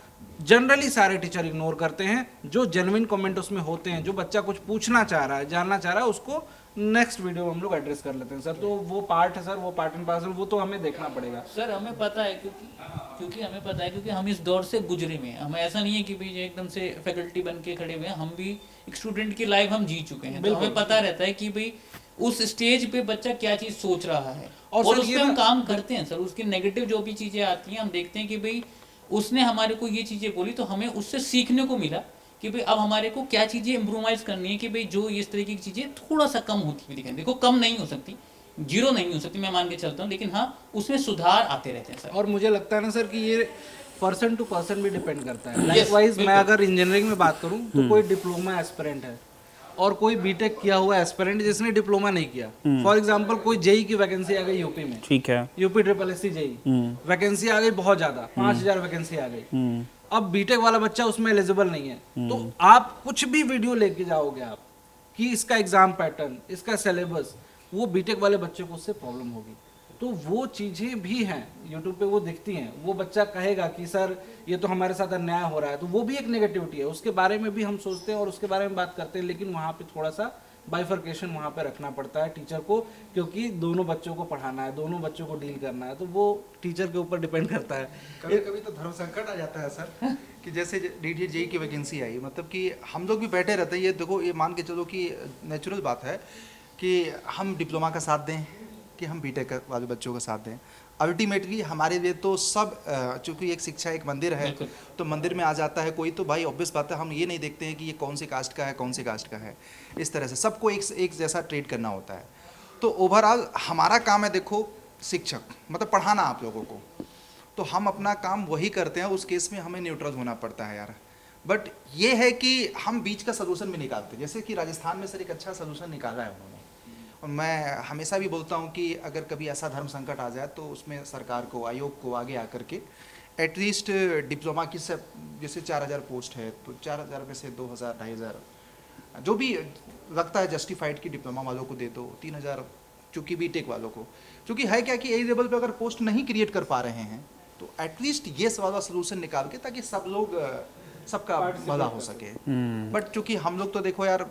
जनरली सारे टीचर इग्नोर करते हैं। जो जेन्युइन कमेंट उसमें होते हैं, जो बच्चा कुछ पूछना चाह रहा है, जानना चाह रहा है, उसको नेक्स्ट वीडियो में हम लोग एड्रेस कर लेते हैं सर। तो वो पार्ट है सर, वो पार्ट एंड पार्सल, वो तो हमें देखना पड़ेगा सर। हमें पता है क्योंकि हमें पता है, क्योंकि हम इस दौर से गुजरे में, हमें ऐसा नहीं है कि भाई एकदम से फैकल्टी बन के खड़े हुए हैं, हम भी एक स्टूडेंट की लाइफ हम जी चुके हैं। तो हमें पता रहता है कि भाई उस स्टेज पे बच्चा क्या चीज़ सोच रहा है, और उस पर हम काम करते हैं सर। उसकी नेगेटिव जो भी चीज़ें आती हैं, हम देखते हैं कि भाई उसने हमारे को ये चीज़ें बोली, तो हमें उससे सीखने को मिला कि भाई अब हमारे को क्या चीज़ें इम्प्रोवाइज करनी है, कि भाई जो इस तरीके की चीज़ें थोड़ा सा कम होती हुई दिखाई। देखो कम नहीं हो सकती, जीरो नहीं हो सकती, मैं मान के चलता हूँ, लेकिन हाँ उसमें सुधार आते रहते हैं सर। और मुझे लगता है ना सर कि ये पर्सन टू पर्सन भी डिपेंड करता है। लाइकवाइज मैं अगर इंजीनियरिंग में बात करूँ तो कोई डिप्लोमा एस्पिरेंट है और कोई बीटेक किया हुआ एस्पिरेंट जिसने डिप्लोमा नहीं किया। फॉर एग्जांपल कोई जेई की वैकेंसी आ गई यूपी में, ठीक है, यूपी SSC जेई वैकेंसी आ गई बहुत ज्यादा, 5000 वैकेंसी आ गई। अब बीटेक वाला बच्चा उसमें एलिजिबल नहीं है, तो आप कुछ भी वीडियो लेके जाओगे आप कि इसका एग्जाम पैटर्न, इसका सिलेबस, वो बीटेक वाले बच्चे को उससे प्रॉब्लम होगी। तो वो चीज़ें भी हैं यूट्यूब पे, वो दिखती हैं। वो बच्चा कहेगा कि सर ये तो हमारे साथ अन्याय हो रहा है, तो वो भी एक नेगेटिविटी है, उसके बारे में भी हम सोचते हैं और उसके बारे में बात करते हैं, लेकिन वहाँ पे थोड़ा सा बाइफर्केशन वहाँ पे रखना पड़ता है टीचर को, क्योंकि दोनों बच्चों को पढ़ाना है, दोनों बच्चों को डील करना है, तो वो टीचर के ऊपर डिपेंड करता है। कभी कभी तो धर्म संकट आ जाता है सर कि जैसे डीडी जेई की वैकेंसी आई, मतलब कि हम लोग भी बैठे रहते हैं। ये देखो, ये मान के चलो कि नेचुरल बात है कि हम डिप्लोमा का साथ दें कि हम बीटेक वाले बच्चों का साथ दें। अल्टीमेटली हमारे लिए तो सब चूंकि एक शिक्षा एक मंदिर है, तो मंदिर में आ जाता है कोई, तो भाई ऑब्वियस बात है हम ये नहीं देखते हैं कि ये कौन सी कास्ट का है, कौन सी कास्ट का है। इस तरह से सबको एक जैसा ट्रीट करना होता है। तो ओवरऑल हमारा काम है, देखो शिक्षक मतलब पढ़ाना आप लोगों को, तो हम अपना काम वही करते हैं। उस केस में हमें न्यूट्रल होना पड़ता है यार। बट ये है कि हम बीच का सोल्यूशन भी निकालते हैं, जैसे कि राजस्थान में सर एक अच्छा सोल्यूशन निकाला है उन्होंने। और मैं हमेशा भी बोलता हूँ कि अगर कभी ऐसा धर्म संकट आ जाए तो उसमें सरकार को, आयोग को आगे आकर के एटलीस्ट डिप्लोमा की से जैसे 4000 पोस्ट है, तो 4000 में से 2000 2500 जो भी लगता है जस्टिफाइड की डिप्लोमा वालों को दे दो, 3000 चूँकि बीटेक वालों को, क्योंकि है क्या कि एज लेवल पे अगर पोस्ट नहीं क्रिएट कर पा रहे हैं तो एटलीस्ट ये वाला सोल्यूशन निकाल के, ताकि सब लोग सबका भला हो सके। बट चूँकि हम लोग तो देखो यार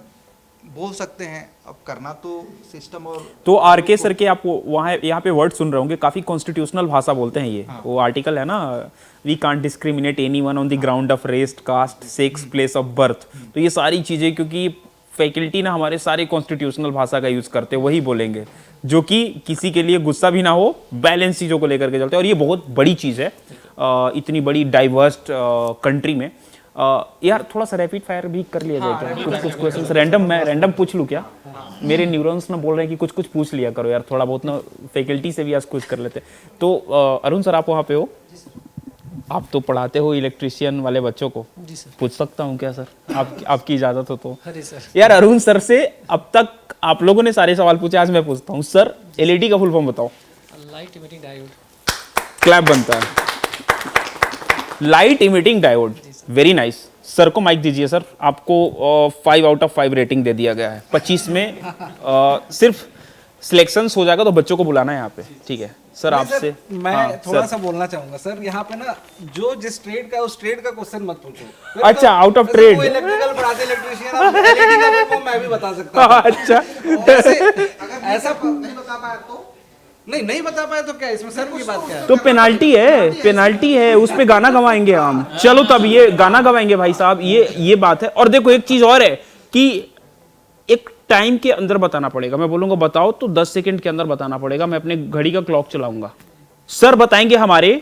बोल सकते हैं, अब करना तो सिस्टम और तो आरके सर के आप वहाँ यहाँ पे वर्ड सुन रहे होंगे, काफी कॉन्स्टिट्यूशनल भाषा बोलते हैं ये। वो आर्टिकल है ना, we can't discriminate anyone on the ground of race, caste, sex, place of birth. तो ये सारी चीजें, क्योंकि फैकल्टी ना हमारे सारे कॉन्स्टिट्यूशनल भाषा का यूज करते हैं, वही बोलेंगे, जो कि किसी के लिए गुस्सा भी ना हो, बैलेंस चीजों को लेकर के चलते हैं। और ये बहुत बड़ी चीज है इतनी बड़ी डाइवर्स कंट्री में। यार थोड़ा सा रैपिड फायर भी कर लिया जाए क्या? कुछ क्वेश्चंस रैंडम, मैं रैंडम पूछ लूँ क्या? मेरे न्यूरॉन्स ना बोल रहे हैं कि कुछ पूछ लिया करो यार, थोड़ा बहुत ना फैकल्टी से भी आज कुछ कर लेते। तो अरुण सर आप वहाँ पे हो, आप तो पढ़ाते हो इलेक्ट्रिशियन वाले बच्चों को। जी सर। पूछ सकता हूँ क्या सर? आपकी इजाज़त हो तो। अरे सर, यार अरुण सर से अब तक आप लोगों ने सारे सवाल पूछे, आज मैं पूछता हूँ। सर एलईडी का फुल फॉर्म बताओ। Light emitting diode. क्लैप बनता है। Light emitting diode, very nice. Sir को माइक दीजिए सर, आपको 5 आउट ऑफ 5 रेटिंग दे दिया गया है। 25 में सिर्फ सिलेक्शंस हो जाएगा तो बच्चों को बुलाना है यहाँ पे, ठीक है सर? आपसे मैं थोड़ा सा बोलना चाहूंगा सर, यहाँ पे ना जो जिस ट्रेड का है उस ट्रेड का क्वेश्चन मत पूछो। अच्छा, आउट ऑफ ट्रेड। वो इलेक्ट्रिकल पढ़ाते इलेक्ट्रिशियन, अब LED का वो मैं भी बता सकता हूँ। अच्छा, ऐसा नहीं बता पाया तो नहीं बता पाया तो क्या, इसमें सर की बात क्या है? तो पेनाल्टी है, उस पे गाना गवाएंगे हम। चलो तब ये गाना गवाएंगे भाई साहब, ये बात है। और देखो एक चीज और है कि एक टाइम के अंदर बताना पड़ेगा। मैं बोलूंगा बताओ तो 10 सेकंड के अंदर बताना पड़ेगा। मैं अपने घड़ी का क्लॉक चलाऊंगा। सर बताएंगे हमारे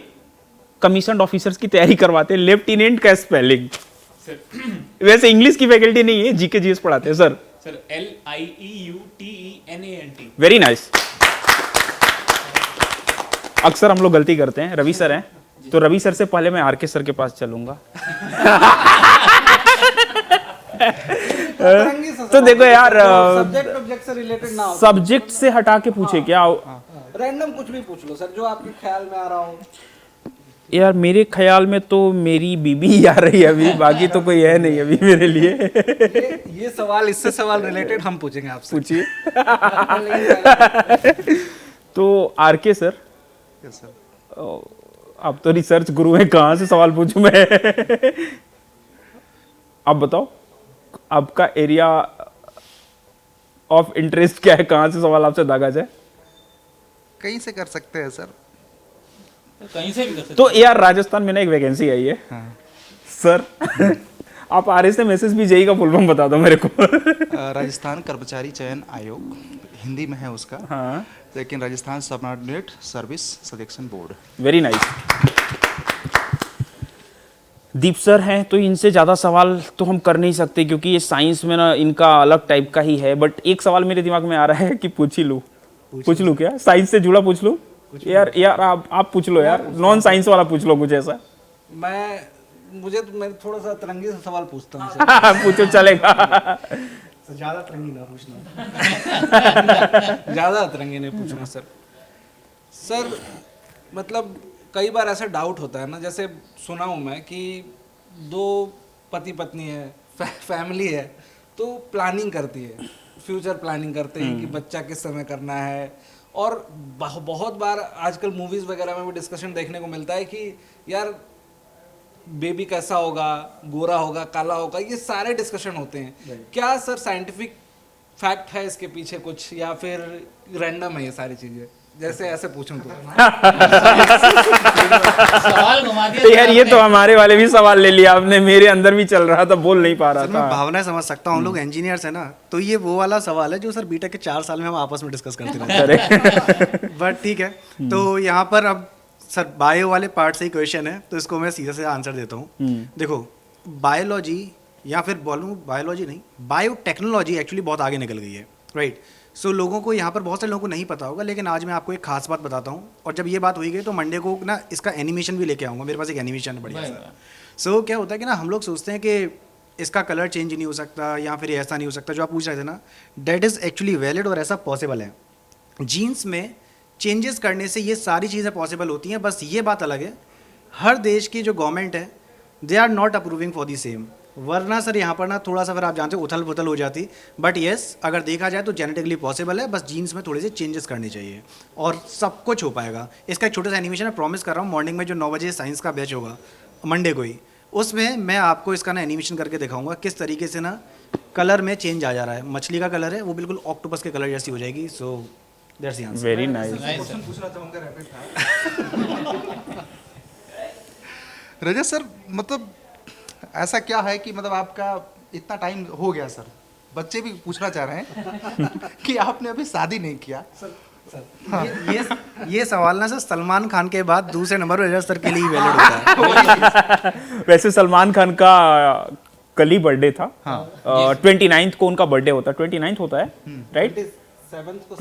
कमीशन ऑफिसर्स की तैयारी करवाते हैं, लेफ्टिनेंट का स्पेलिंग। वैसे इंग्लिश की फैकल्टी नहीं है, जीके जीएस पढ़ाते हैं sir. Sir LIEUTENANT। Very nice. अक्सर हम लोग गलती करते हैं। रवि सर हैं, तो रवि सर से पहले मैं आरके सर के पास चलूंगा। तो देखो यार, सब्जेक्ट ऑब्जेक्ट से रिलेटेड ना हो, सब्जेक्ट से हटा के पूछे क्या? रैंडम कुछ भी पूछ लो सर, जो आपके ख्याल में आ रहा हो। यार मेरे ख्याल में तो मेरी बीबी आ रही है अभी, बाकी तो कोई है नहीं अभी मेरे लिए। ये सवाल, इससे सवाल रिलेटेड हम पूछेंगे आपसे। पूछिए। तो आरके सर, यस सर, आप तो रिसर्च गुरु हैं, कहाँ से सवाल पूछूं मैं? आप बताओ आपका एरिया ऑफ इंटरेस्ट क्या है, कहाँ से सवाल आपसे दागा जाए? कहीं से कर सकते हैं सर। कहीं से भी कर सकते तो यार राजस्थान में ना एक वैकेंसी आई है। सर आप आरए से मैसेज भी जेई का फुल फॉर्म बता दो मेरे को। राजस्थान कर्मचारी चयन आयोग हिंदी में है उसका, हाँ, लेकिन Rajasthan subordinate service selection board. Very nice. Deep sir हैं तो इनसे ज़्यादा सवाल तो हम कर नहीं सकते, क्योंकि ये साइंस में ना इनका अलग टाइप का ही है। बट एक सवाल मेरे दिमाग में आ रहा है कि पूछ ही लूँ। पूछ लूँ क्या? साइंस से जुड़ा पूछ लूँ? यार आप पूछ लो यार, नॉन साइंस वाला पूछ लो कुछ ऐसा। मैं थोड़ा सा तिरंगे से सवाल पूछता हूँ। पूछो, चलेगा। ज़्यादा तिरंगी ना पूछना। ज़्यादा तिरंगे नहीं पूछना सर। सर मतलब कई बार ऐसा डाउट होता है ना, जैसे सुना हूँ मैं कि 2 पति पत्नी है, फैमिली है, तो प्लानिंग करती है, फ्यूचर प्लानिंग करते हैं कि बच्चा किस समय करना है, और बहुत बार आजकल मूवीज़ वगैरह में भी डिस्कशन देखने को मिलता है कि यार बेबी कैसा होगा, गोरा होगा, काला होगा, ये सारे डिस्कशन होते हैं। क्या सर साइंटिफिक फैक्ट है इसके पीछे कुछ, या फिर रैंडम है ये सारी चीज़ें? जैसे ऐसे पूछूं तो सवाल घुमा दिया यार ये तो हमारे वाले भी सवाल ले लिया आपने, मेरे अंदर भी चल रहा था, बोल नहीं पा रहा सर मैं था। भावनाएं समझ सकता हूँ, हम लोग इंजीनियर्स हैं ना, तो ये वो वाला सवाल है जो सर बीटेक के 4 साल में हम आपस में डिस्कस करते रहते हैं। बट ठीक है, तो यहाँ पर अब सर बायो वाले पार्ट से ही क्वेश्चन है, तो इसको मैं सीधा से आंसर देता हूँ। देखो, बायोलॉजी या फिर बोलूँ बायोलॉजी नहीं, बायोटेक्नोलॉजी एक्चुअली बहुत आगे निकल गई है, राइट। सो लोगों को यहाँ पर बहुत सारे लोगों को नहीं पता होगा, लेकिन आज मैं आपको एक खास बात बताता हूँ। और जब ये बात हुई गई तो मंडे को ना इसका एनिमेशन भी लेके आऊँगा, मेरे पास एक एनिमेशन है बढ़िया सा। सो क्या होता है कि ना हम लोग सोचते हैं कि इसका कलर चेंज नहीं हो सकता या फिर ऐसा नहीं हो सकता, जो आप पूछ रहे थे ना, डेट इज़ एक्चुअली वैलिड और ऐसा पॉसिबल है। जीन्स में चेंजेस करने से ये सारी चीज़ें पॉसिबल होती हैं, बस ये बात अलग है, हर देश की जो गवर्नमेंट है they are not approving for the same, वरना सर यहाँ पर ना थोड़ा सा फिर आप जानते हो उथल पुथल हो जाती। बट येस, अगर देखा जाए तो जेनेटिकली पॉसिबल है, बस जीन्स में थोड़े से चेंजेस करने चाहिए और सब कुछ हो पाएगा। इसका एक छोटा सा एनिमेशन मैं प्रॉमिस कर रहा हूँ, मॉर्निंग में जो 9 बजे साइंस का बैच होगा मंडे को ही, उसमें मैं आपको इसका ना एनिमेशन करके दिखाऊंगा किस तरीके से ना कलर में चेंज आ जा रहा है। मछली का कलर है वो बिल्कुल ऑक्टोपस के कलर जैसी हो जाएगी। So that's the answer. Very nice. Question पूछना चाहूँगा रैपिड फायर। रजत सर, मतलब ऐसा क्या है कि मतलब आपका इतना टाइम हो गया सर, बच्चे भी पूछना चाह रहे हैं कि आपने अभी शादी नहीं किया। ये सवाल ना सर सलमान खान के बाद दूसरे नंबर पर रजत सर के लिए ही वैलिड होता है। वैसे सलमान खान का कल ही बर्थडे था, 29 को उनका बर्थडे होता है, 29 होता है राइट,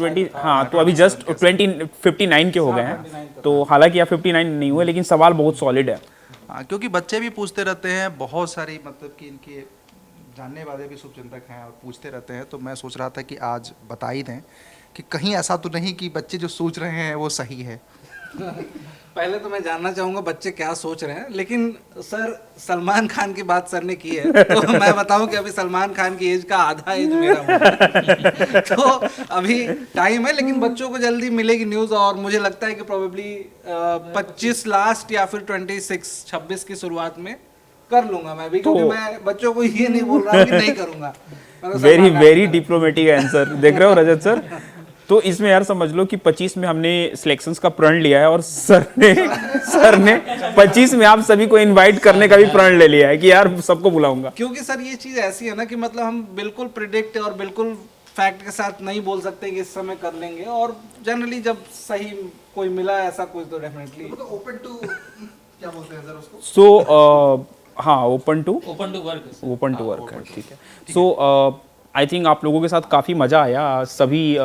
20, हाँ, तो अभी जस्ट 59 के हो गए हैं, तो हालांकि आप 59 नहीं हुए, लेकिन सवाल बहुत सॉलिड है। हाँ, क्योंकि बच्चे भी पूछते रहते हैं, बहुत सारी मतलब कि इनके जानने वाले भी शुभचिंतक हैं और पूछते रहते हैं, तो मैं सोच रहा था कि आज बता ही दें कि कहीं ऐसा तो नहीं कि बच्चे जो सोच रहे हैं वो सही है। पहले तो मैं जानना चाहूँगा बच्चे क्या सोच रहे हैं, लेकिन सर सलमान खान की बात सर ने की है तो मैं बताऊं कि अभी सलमान खान की एज का आधा एज मेरा हुआ। तो अभी टाइम है, लेकिन बच्चों को जल्दी मिलेगी न्यूज़, और मुझे लगता है कि प्रोबेबली 25 लास्ट या फिर 26 की शुरुआत में कर लूंगा मैं भी, क्योंकि मैं बच्चों को ये नहीं बोल रहा हूँ कि नहीं करूँगा। वेरी वेरी डिप्लोमेटिक आंसर देख रहे हो रजत सर। तो इसमें यार समझ लो कि 25 में हमने सिलेक्शंस का प्रण लिया है और सर ने 25 में आप सभी को इनवाइट करने का भी प्रण ले लिया है कि यार सबको बुलाऊंगा। क्योंकि सर ये चीज़ ऐसी है ना कि मतलब हम बिल्कुल प्रिडिक्ट और बिल्कुल फैक्ट के साथ नहीं बोल सकते कि इस समय कर लेंगे, और जनरली जब सही कोई मिला ऐसा कुछ तो डेफिनेटली ओपन टू क्या बोलते हैं सर उसको? सो हाँ, ओपन टू वर्क है, ठीक है। सो आई थिंक आप लोगों के साथ काफ़ी मज़ा आया, सभी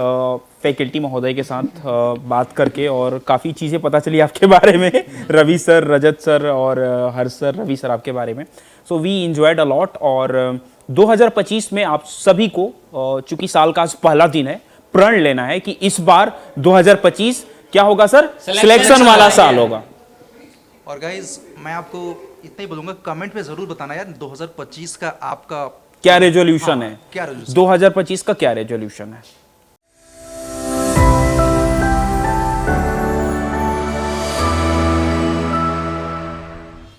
फैकल्टी महोदय के साथ बात करके, और काफ़ी चीज़ें पता चली आपके बारे में, रवि सर, रजत सर और हर्ष सर, रवि सर आपके बारे में। So we enjoyed a lot. और 2025 में आप सभी को, चूंकि साल का आज पहला दिन है, प्रण लेना है कि इस बार 2025 क्या होगा सर? सिलेक्शन वाला साल होगा। और गाइज मैं आपको इतना ही बोलूंगा, कमेंट में जरूर बताना यार 2025 का आपका क्या रेजोल्यूशन है, क्या रेजोल्यूशन 2025 का क्या रेजोल्यूशन है।